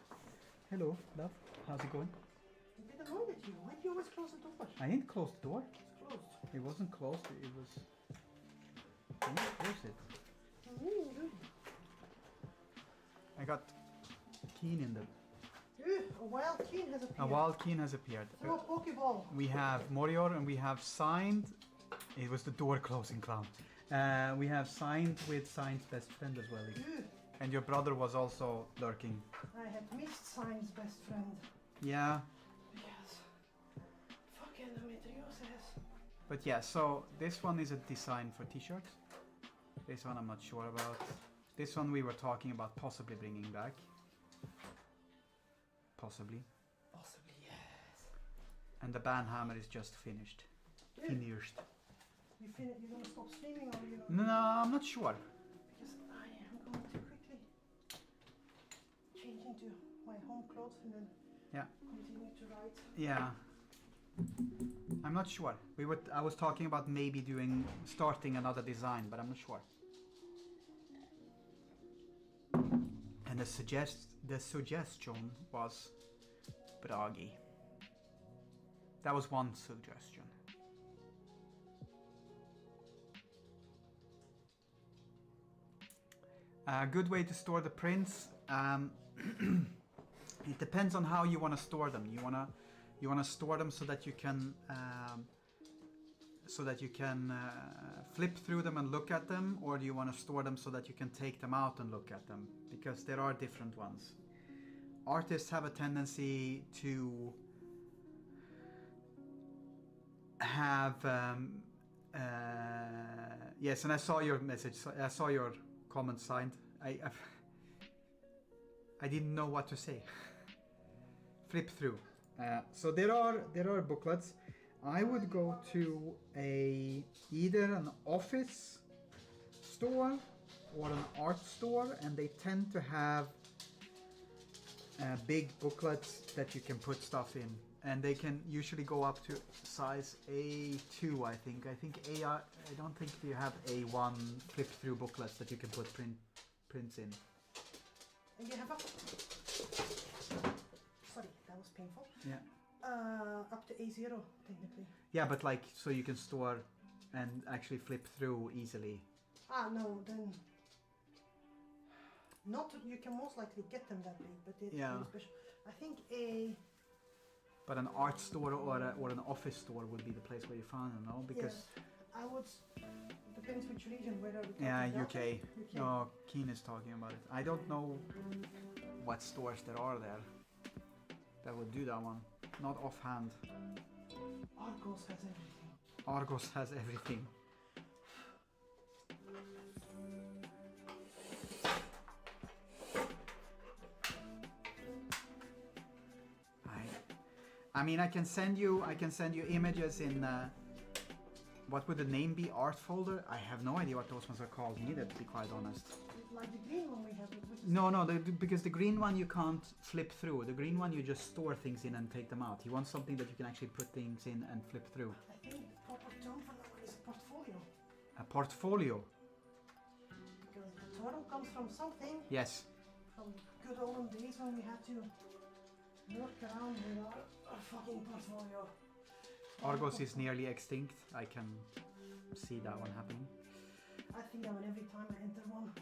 Hello, love. How's it going? I didn't know that you. Why do you always close the door? I didn't close the door. It's closed. It wasn't closed. It was. I didn't close it. I got Keen in the. A wild Keen has appeared. A wild Keen has appeared. Throw a Pokeball. We have Morior and we have signed. It was the door closing clown. We have signed with Sign's best friend as well. And your brother was also lurking. I had missed Sign's best friend. Yeah. Because fucking endometriosis. But yeah, so this one is a design for t-shirts. This one I'm not sure about. This one we were talking about possibly bringing back. Possibly. Possibly, yes. And the Banhammer is just finished. Finished. You're gonna stop streaming or you know? No, I'm not sure. Because I am going to quickly change into my home clothes and then continue to write. Yeah. I'm not sure. I was talking about maybe starting another design, but I'm not sure. And the suggestion was Bragi. That was one suggestion. A good way to store the prints. It depends on how you want to store them. You wanna store them so that you can flip through them and look at them, or do you want to store them so that you can take them out and look at them? Because there are different ones. Artists have a tendency to have yes, and I saw your message. I saw your comment signed. I didn't know what to say. Flip through. So there are booklets. I would go to either an office store or an art store, and they tend to have big booklets that you can put stuff in, and they can usually go up to size A2. I think I don't think you have A1 flip through booklets that you can put prints in. And you have sorry, that was painful. Yeah. Up to A0 technically. Yeah, but like so you can store and actually flip through easily. No, then not. You can most likely get them that big, but it's really special. I think But an art store or an office store would be the place where you find them, no? Because I would. Depends which region. Whether we talking UK. No, Keen is talking about it. I don't know what stores there are there that would do that one. Not offhand. Argos has everything. Argos has everything. I mean, I can send you images in What would the name be? Art folder? I have no idea what those ones are called neither, to be quite honest. Like the green one we have. No, because the green one you can't flip through. The green one you just store things in and take them out. He wants something that you can actually put things in and flip through. I think the proper term for that one is a portfolio. A portfolio? Because the term comes from something. Yes. From good old days when we had to work around with our fucking portfolio. Argos is nearly extinct. I can see that one happening. I think that one every time I enter one.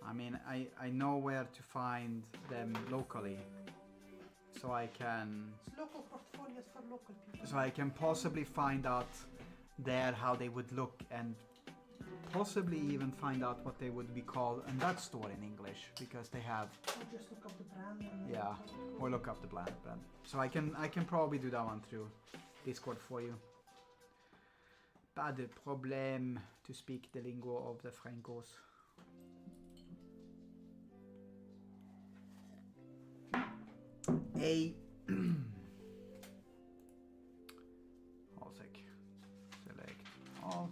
I mean, I know where to find them locally, so I can. It's local portfolios for local people. So I can possibly find out there how they would look and possibly even find out what they would be called in that store in English, because they have. Or just look up the brand. And yeah, or look up the brand. So I can probably do that one through Discord for you. Pas de problème, to speak the lingo of the Francos. All sec. Select all.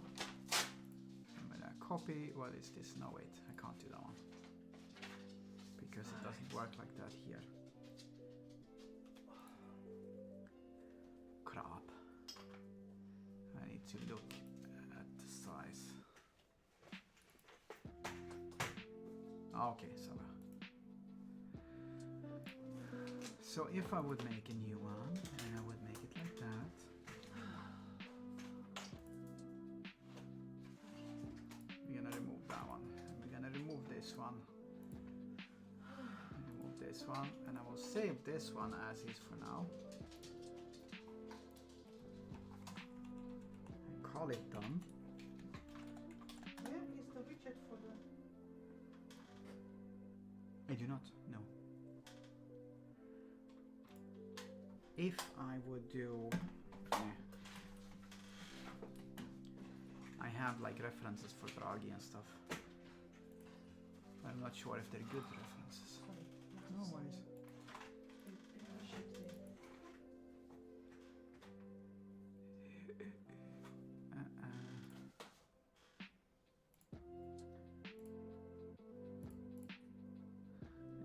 I'm gonna copy. What is this? No, wait, I can't do that one because it doesn't work like that here. Crap. I need to look at the size. Okay, so if I would make a new one, and I would make it like that. We're gonna remove that one. We're gonna remove this one. Remove this one, and I will save this one as is for now. And call it done. Where is the widget for the... I do not know. If I would do, I have like references for Bragi and stuff. I'm not sure if they're good references. No worries.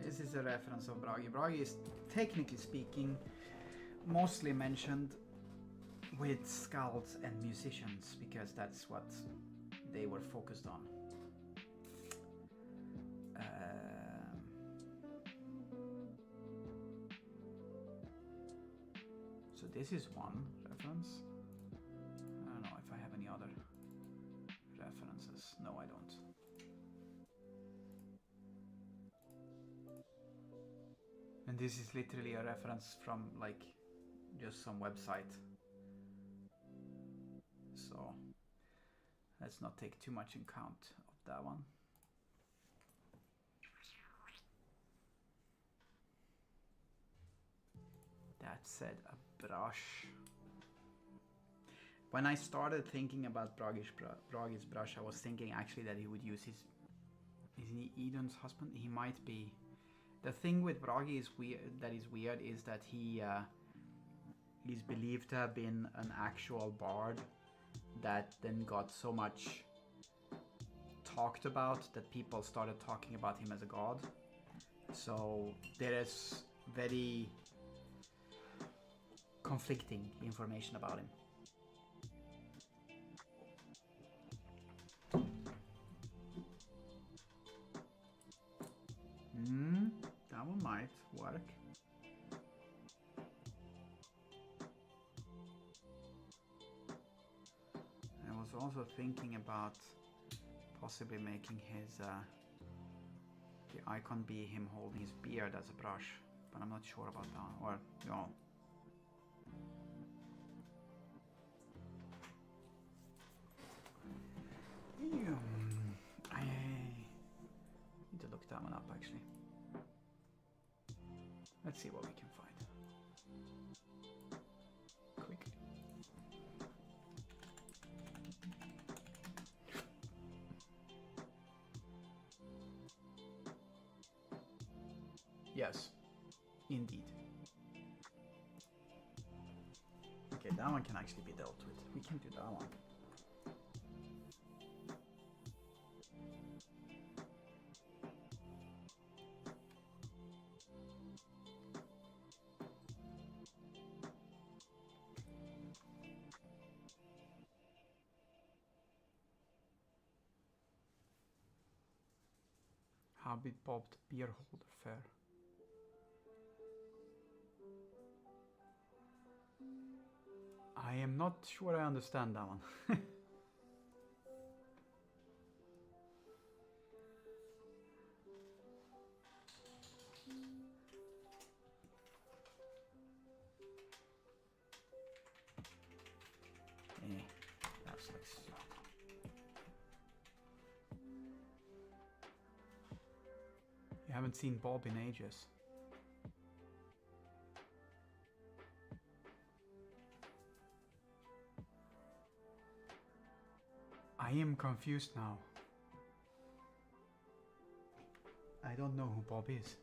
This is a reference of Bragi. Bragi is, technically speaking, mostly mentioned with skalds and musicians because that's what they were focused on. So this is one reference. I don't know if I have any other references. No, I don't. And this is literally a reference from like just some website. So let's not take too much in count of that one. That said, a brush. When I started thinking about Bragi's brush, I was thinking actually that he would use his... Isn't he Idun's husband? He might be. The thing with Bragi is weird is that he's believed to have been an actual bard that then got so much talked about that people started talking about him as a god. So there is very conflicting information about him. That one might work. I was also thinking about possibly making his the icon be him holding his beard as a brush, but I'm not sure about that. Or no. I need to look that one up actually. Let's see what we can find. Quickly. Yes, indeed. Okay, that one can actually be dealt with. We can do that one. How did Bobbed beer holder fare? I am not sure I understand that one. That's like so. You haven't seen Bob in ages. I am confused now. I don't know who Bob is.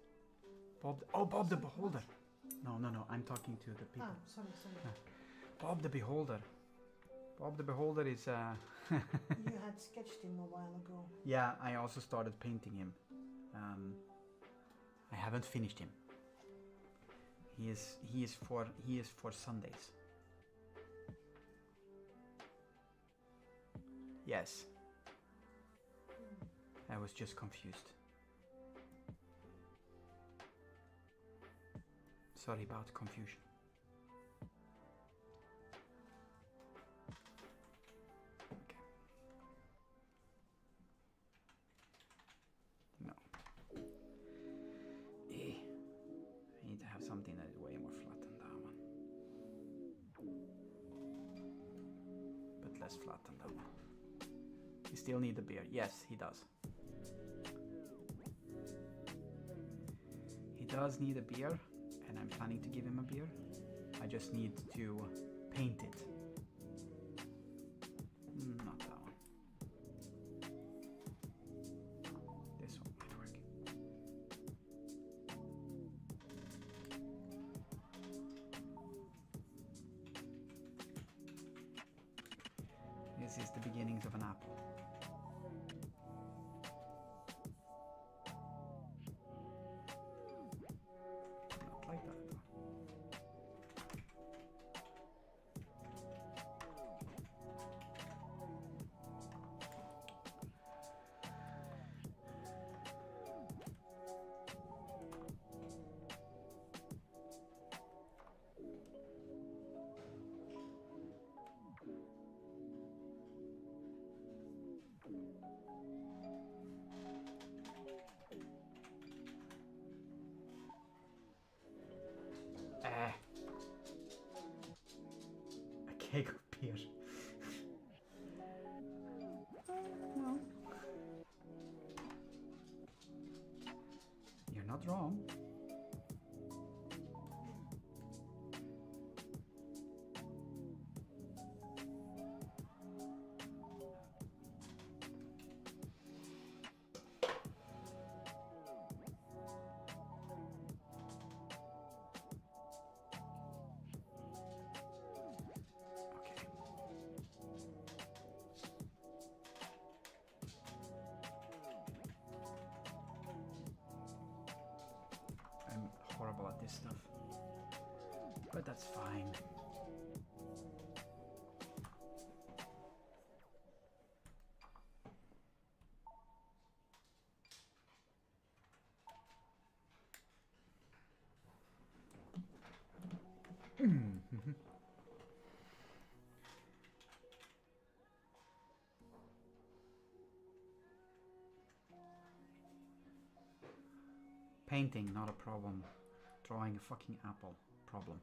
Bob. Oh, Bob the Beholder. No, I'm talking to the people. Sorry. Bob the Beholder. Bob the Beholder is. You had sketched him a while ago. Yeah, I also started painting him. I haven't finished him. He is for Sundays. Yes. I was just confused. Sorry about confusion. Okay. No. I need to have something that is way more flat than that one. But less flat than that one. You still need the beer. Yes, he does. He does need a beer, and I'm planning to give him a beer. I just need to paint it. Not that one. This one might work. This is the beginnings of an apple. Not like that though. A keg of beer. Well, you're not wrong. Okay. I'm horrible at this stuff, but that's fine. Painting, not a problem. Drawing a fucking apple, problem.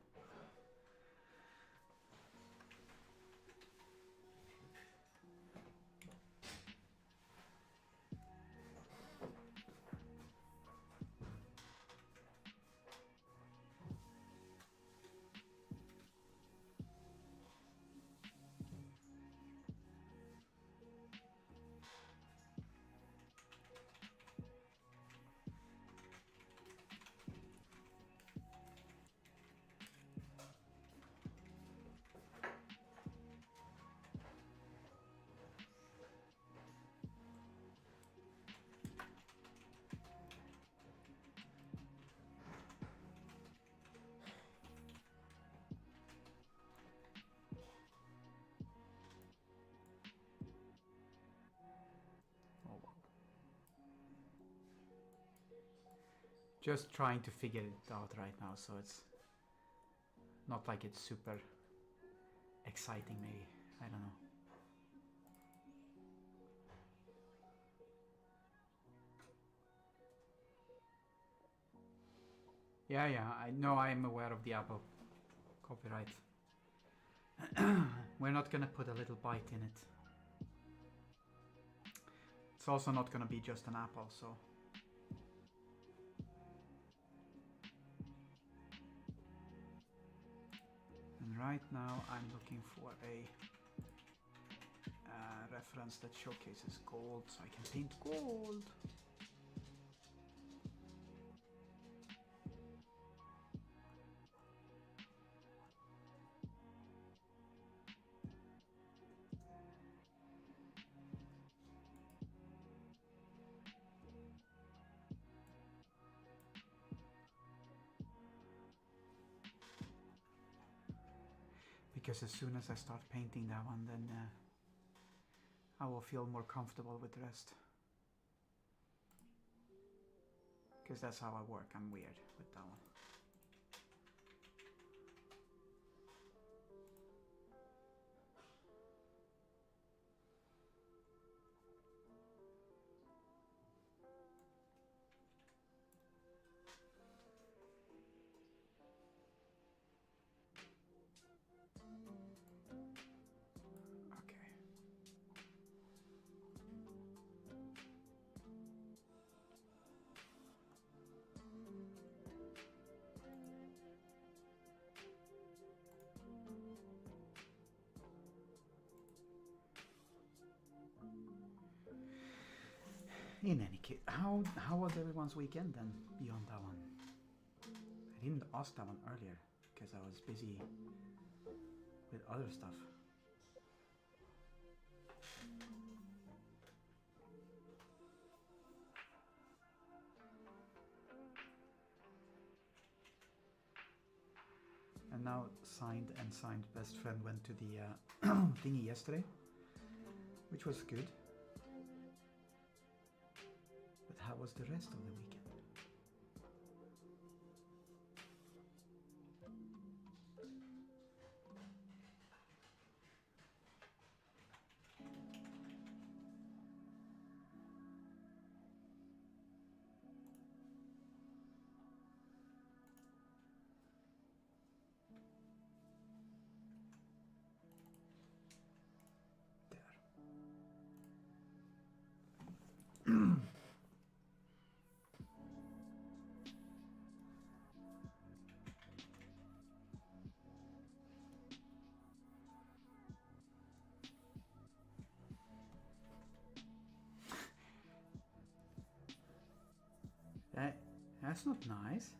Just trying to figure it out right now, so it's not like it's super exciting maybe. I don't know. Yeah, I know, I'm aware of the Apple copyright. We're not gonna put a little bite in it. It's also not gonna be just an apple, so. And right now I'm looking for a reference that showcases gold, so I can paint gold. Because as soon as I start painting that one, then I will feel more comfortable with the rest. Because that's how I work. I'm weird with that one. In any case, how was everyone's weekend then, beyond that one? I didn't ask that one earlier, because I was busy with other stuff. And now signed and signed best friend went to the thingy yesterday, which was good. But how was the rest of the weekend? That's not nice.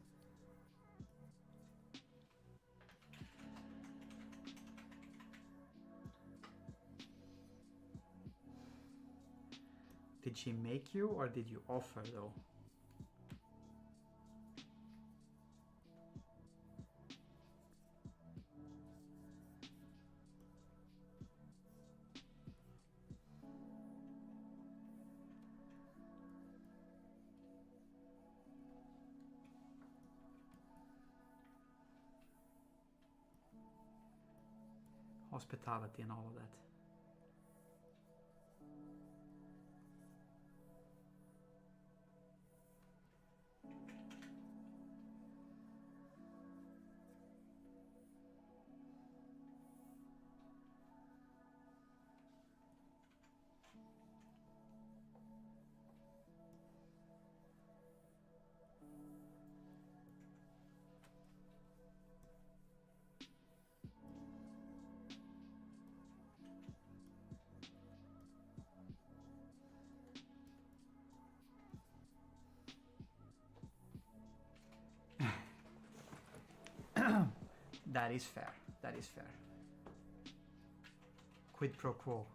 Did she make you or did you offer though? Hospitality and all of that. That is fair. That is fair. Quid pro quo.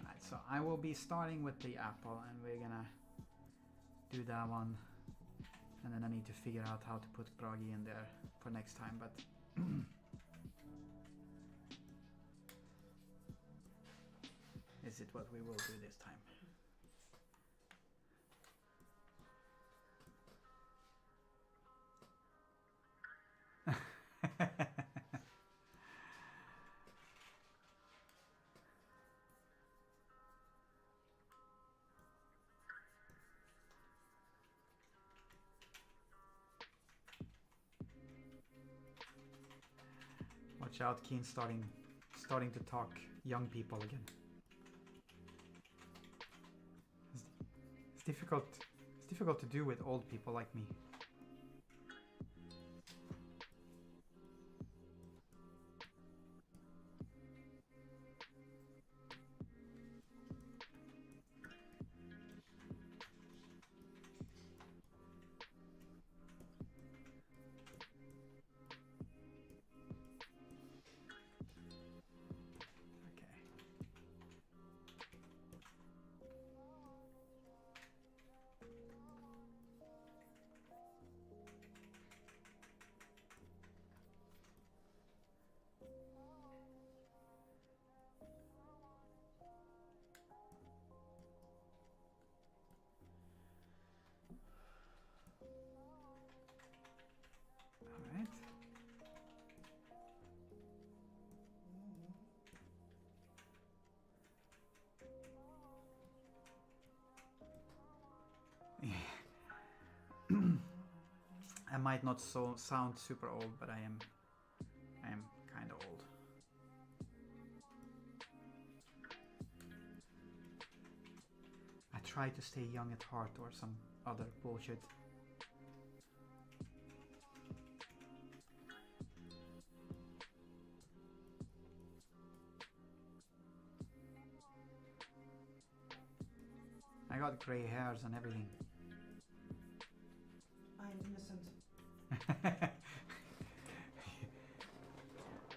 Alright, so I will be starting with the apple and we're gonna do that one. And then I need to figure out how to put groggy in there for next time, but is it what we will do this time? Watch out, Keen starting to talk young people again. It's difficult to do with old people like me. I might not sound super old, but I am kind of old. I try to stay young at heart or some other bullshit. I got grey hairs and everything. I'm innocent.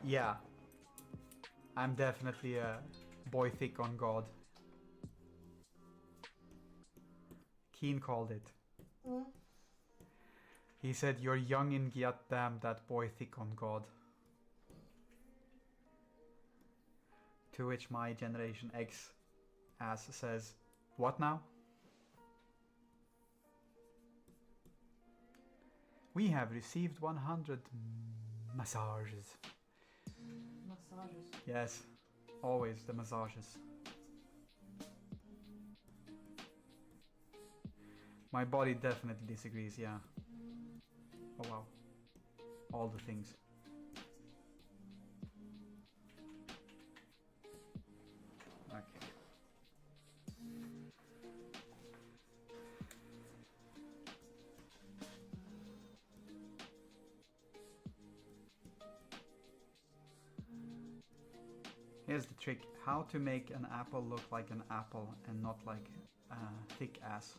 Yeah, I'm definitely a boy thick on God. Keen called it. Mm. He said, "You're young and goddamn that boy thick on God." To which my Generation X ass says, "What now?" We have received 100 massages. Massages. Yes, always the massages. My body definitely disagrees, yeah. Oh wow. All the things. Okay. Here's the trick. How to make an apple look like an apple and not like a thick ass.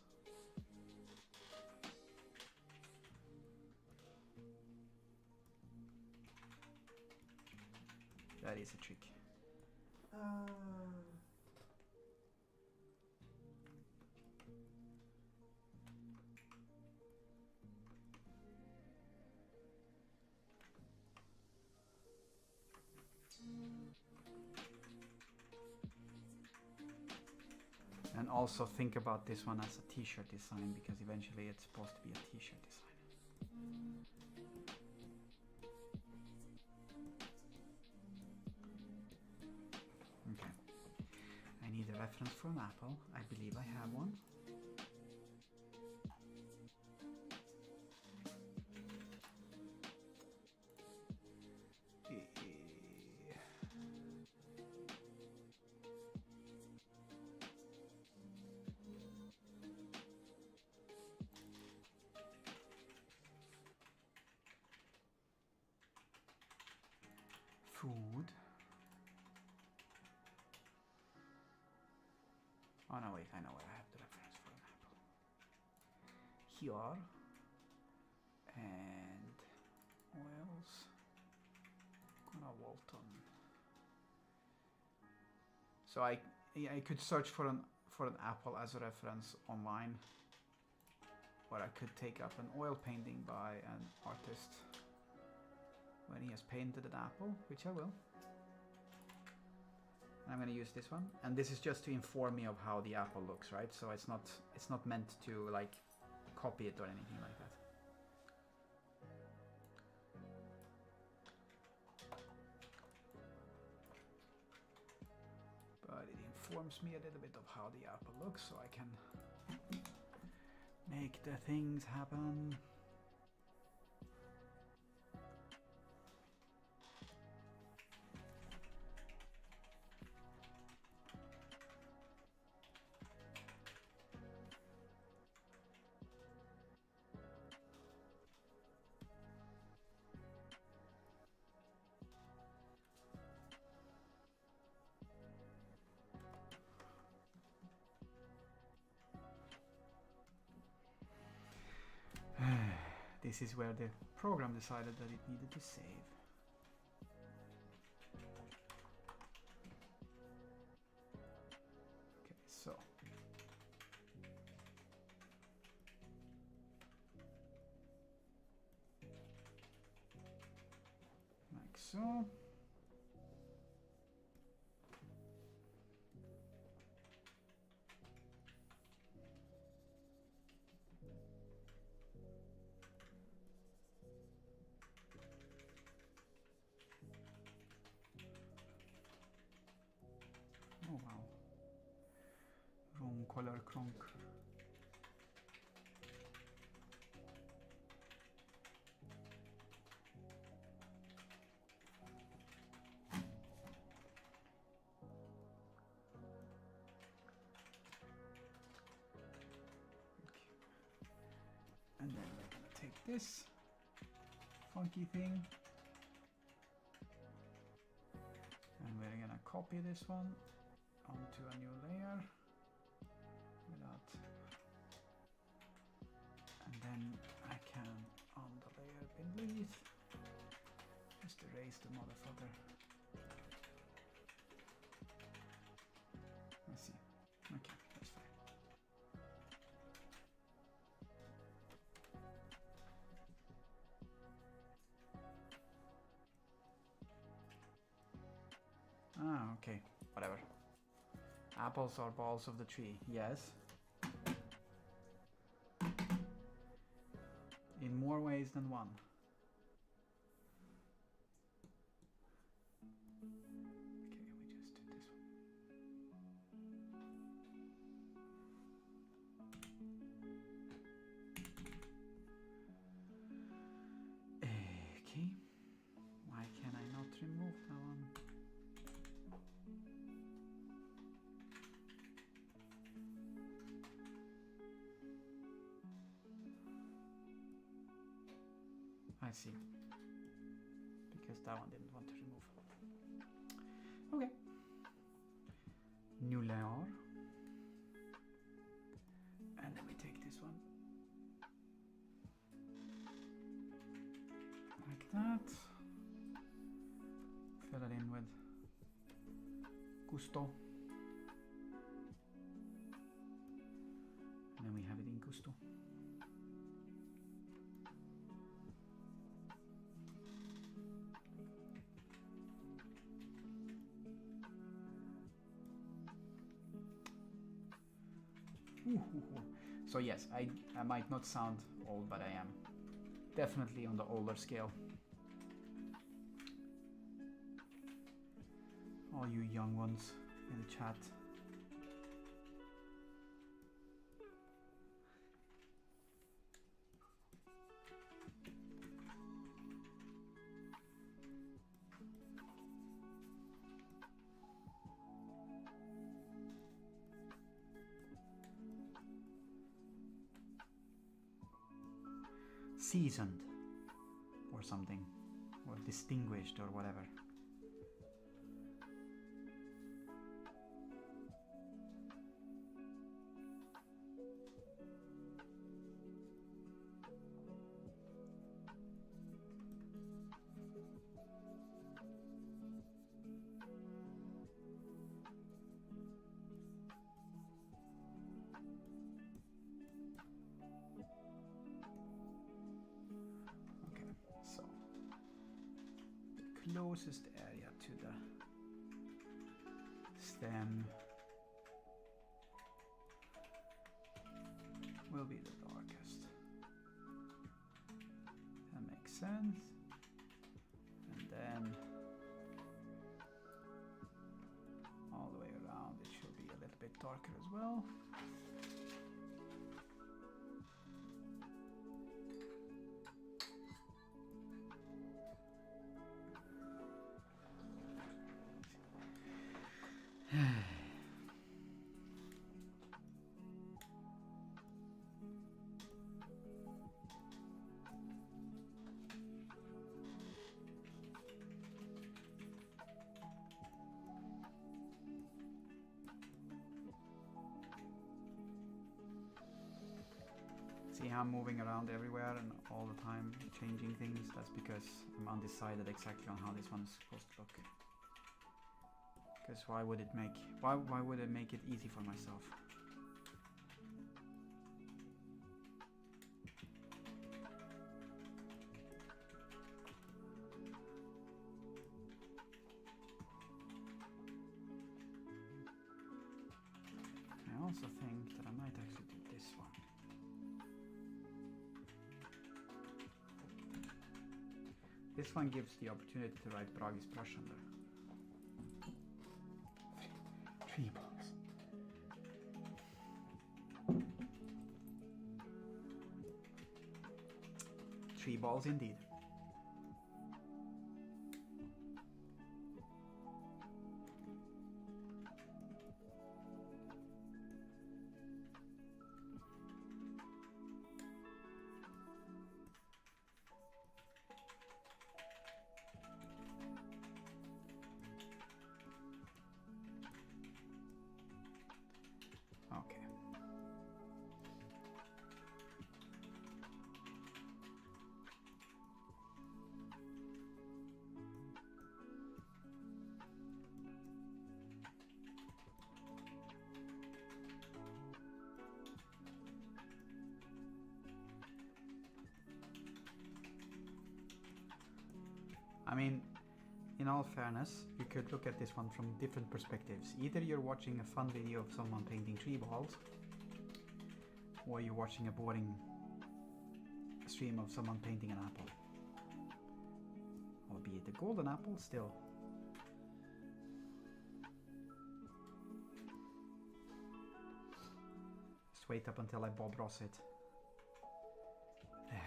That is a trick. And also think about this one as a t-shirt design, because eventually it's supposed to be a t-shirt design. Okay. I need a reference for an apple. I believe I have one. Food. Oh no, wait, I know where I have the reference for an apple. Here. And oils. Gonna Walton. So I could search for an apple as a reference online. Or I could take up an oil painting by an artist when he has painted an apple, which I will. And I'm going to use this one, and this is just to inform me of how the apple looks, right? So it's not meant to like copy it or anything like that. But it informs me a little bit of how the apple looks, so I can make the things happen. This is where the program decided that it needed to save. Okay, so. Like so. Oh wow. Wrong color cronk. And then we're gonna take this funky thing and we're gonna copy this one onto a new layer without, and then I can on the layer beneath just erase the motherfucker. Let's see. Okay, that's fine. Ah, okay, whatever. Apples are balls of the tree, yes. In more ways than one. Okay, we just did this one. Okay, why can I not remove that one? I see. Because that one didn't want to remove. Okay. New layer. And then we take this one. Like that. Fill it in with gusto. And then we have it in gusto. So yes, I might not sound old, but I am definitely on the older scale. All you young ones in the chat. Seasoned or something, or distinguished or whatever. Closest area to the them will be the darkest. That makes sense. And then all the way around it should be a little bit darker as well. See how I'm moving around everywhere and all the time changing things? That's because I'm undecided exactly on how this one is supposed to look. Because why would it make it easy for myself? I also think that I might actually do this one. This one gives the opportunity to write Bragi's brush under. 3 balls. 3 balls indeed. Okay. I mean, in all fairness, you could look at this one from different perspectives. Either you're watching a fun video of someone painting 3 balls, or you're watching a boring stream of someone painting an apple. Albeit a golden apple, still. Just wait up until I Bob Ross it. There.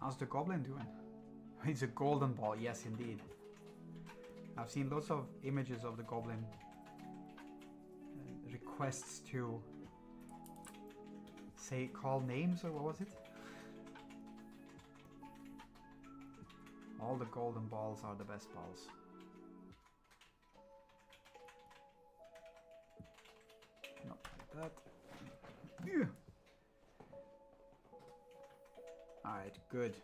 How's the goblin doing? It's a golden ball, yes indeed. I've seen lots of images of the goblin. Requests to call names, or what was it? All the golden balls are the best balls. Not like that. Yeah. Alright, good.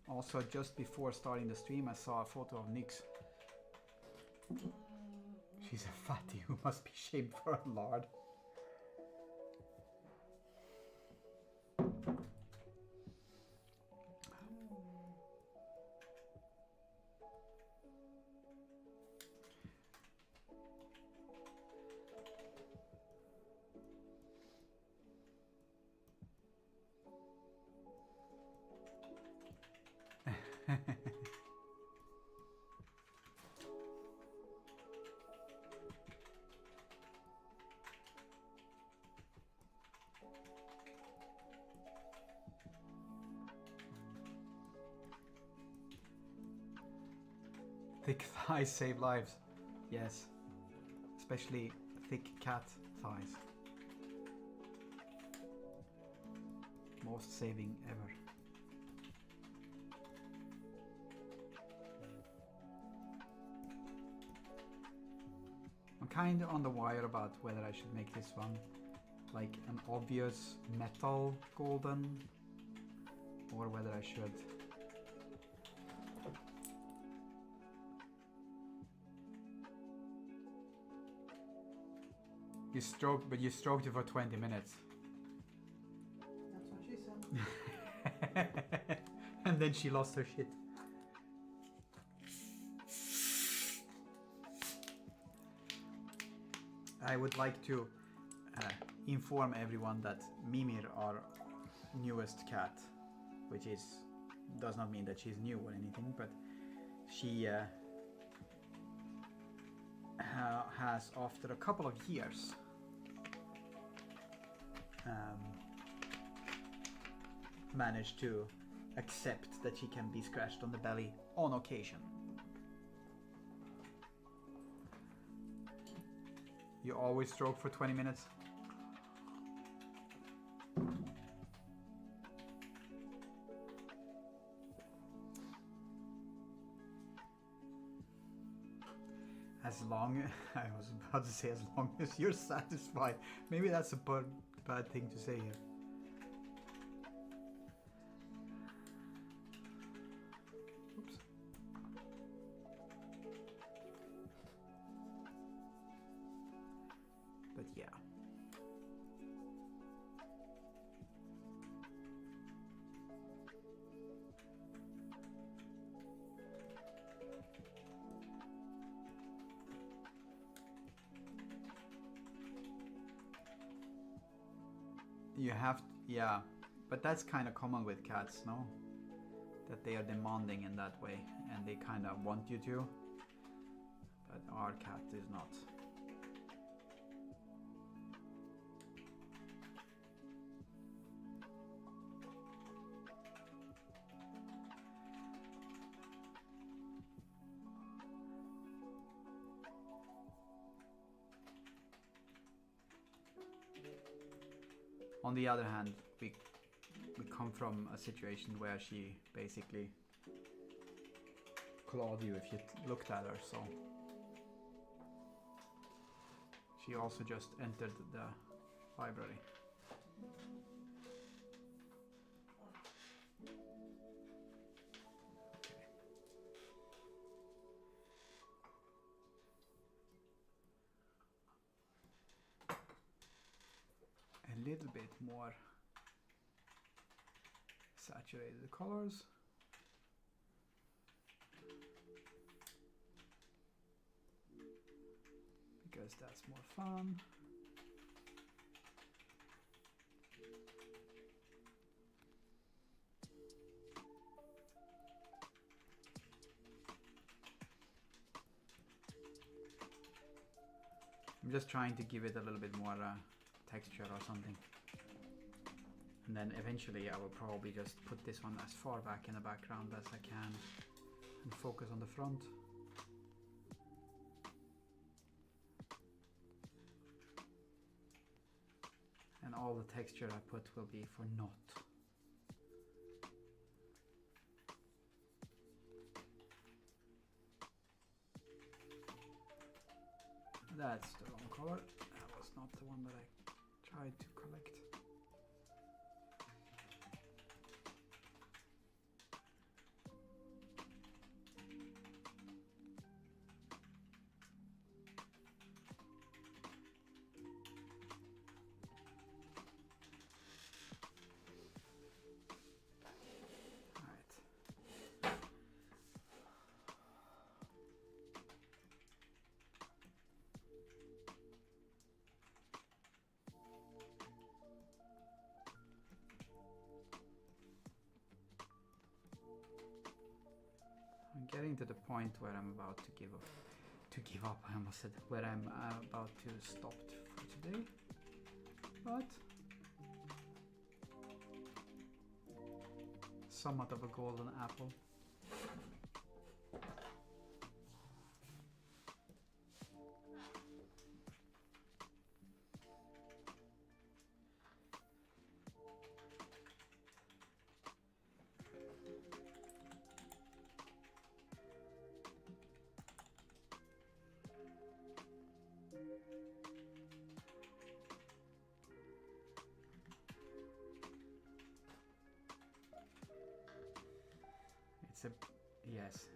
Also, just before starting the stream, I saw a photo of Nyx. She's a fatty who must be shamed for a lard. Thick thighs save lives. Yes. Especially thick cat thighs. Most saving ever. kind of on the wire about whether I should make this one like an obvious metal golden or whether I should you stroked it for 20 minutes. That's what she said. And then she lost her shit. I would like to inform everyone that Mimir, our newest cat, which does not mean that she's new or anything, but she has, after a couple of years, managed to accept that she can be scratched on the belly on occasion. You always stroke for 20 minutes? As long, I was about to say as long as you're satisfied. Maybe that's a bad thing to say here. Oops. But yeah. You have, yeah, but that's kind of common with cats, no? That they are demanding in that way and they kind of want you to, but our cat is not. On the other hand, we come from a situation where she basically clawed you if you looked at her, so she also just entered the library. A little bit more saturated colors. Because that's more fun. I'm just trying to give it a little bit more texture or something, and then eventually I will probably just put this one as far back in the background as I can and focus on the front. And all the texture I put will be for naught. That's the wrong color. That was not the one that I tried to collect. I'm getting to the point where I'm about to give up, I almost said, where I'm about to stop for today, but somewhat of a golden apple. It's a... yes.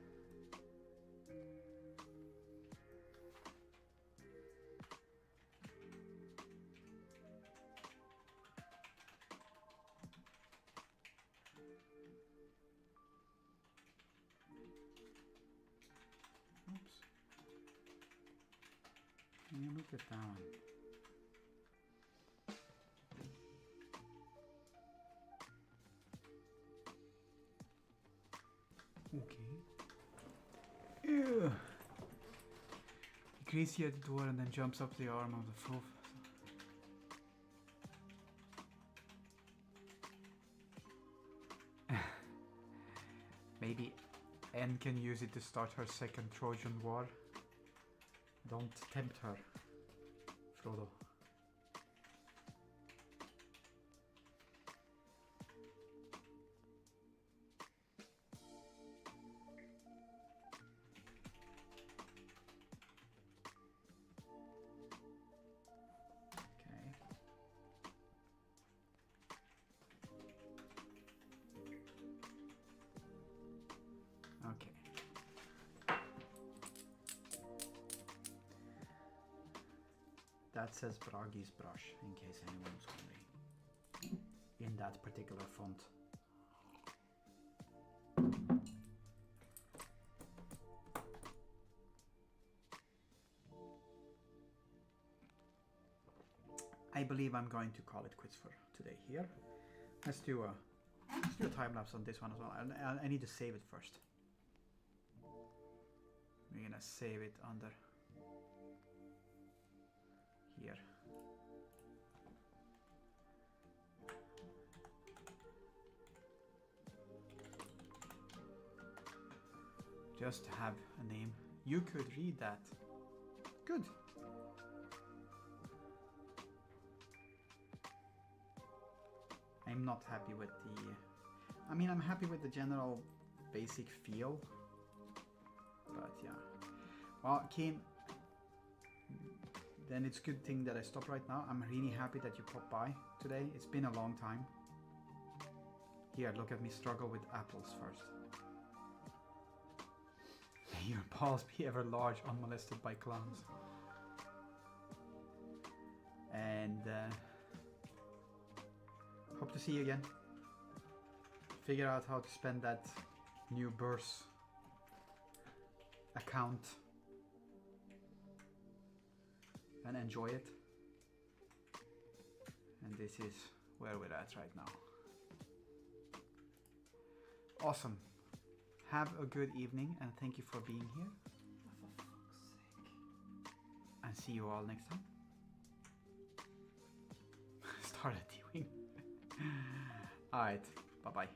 Oops. Can you look at that one? Okay. Ew. Greasy at the door and then jumps up the arm of the fourth. Maybe Anne can use it to start her second Trojan War. Don't tempt her, Frodo. Okay. That says Bragi's brush, in case anyone's wondering. In that particular font. I believe I'm going to call it quits for today here. Let's do a time lapse on this one as well. I need to save it first. We're gonna save it under here. Just to have a name. You could read that. Good. I'm not happy with the... I mean, I'm happy with the general basic feel. But yeah. Well, Kane, then it's a good thing that I stop right now. I'm really happy that you popped by today. It's been a long time. Here, look at me struggle with apples first. May your balls be ever large, unmolested by clowns. And hope to see you again. Figure out how to spend that new burst account and enjoy it. And this is where we're at right now. Awesome. Have a good evening and thank you for being here. For fuck's sake. And see you all next time. Start at viewing. Alright, bye bye.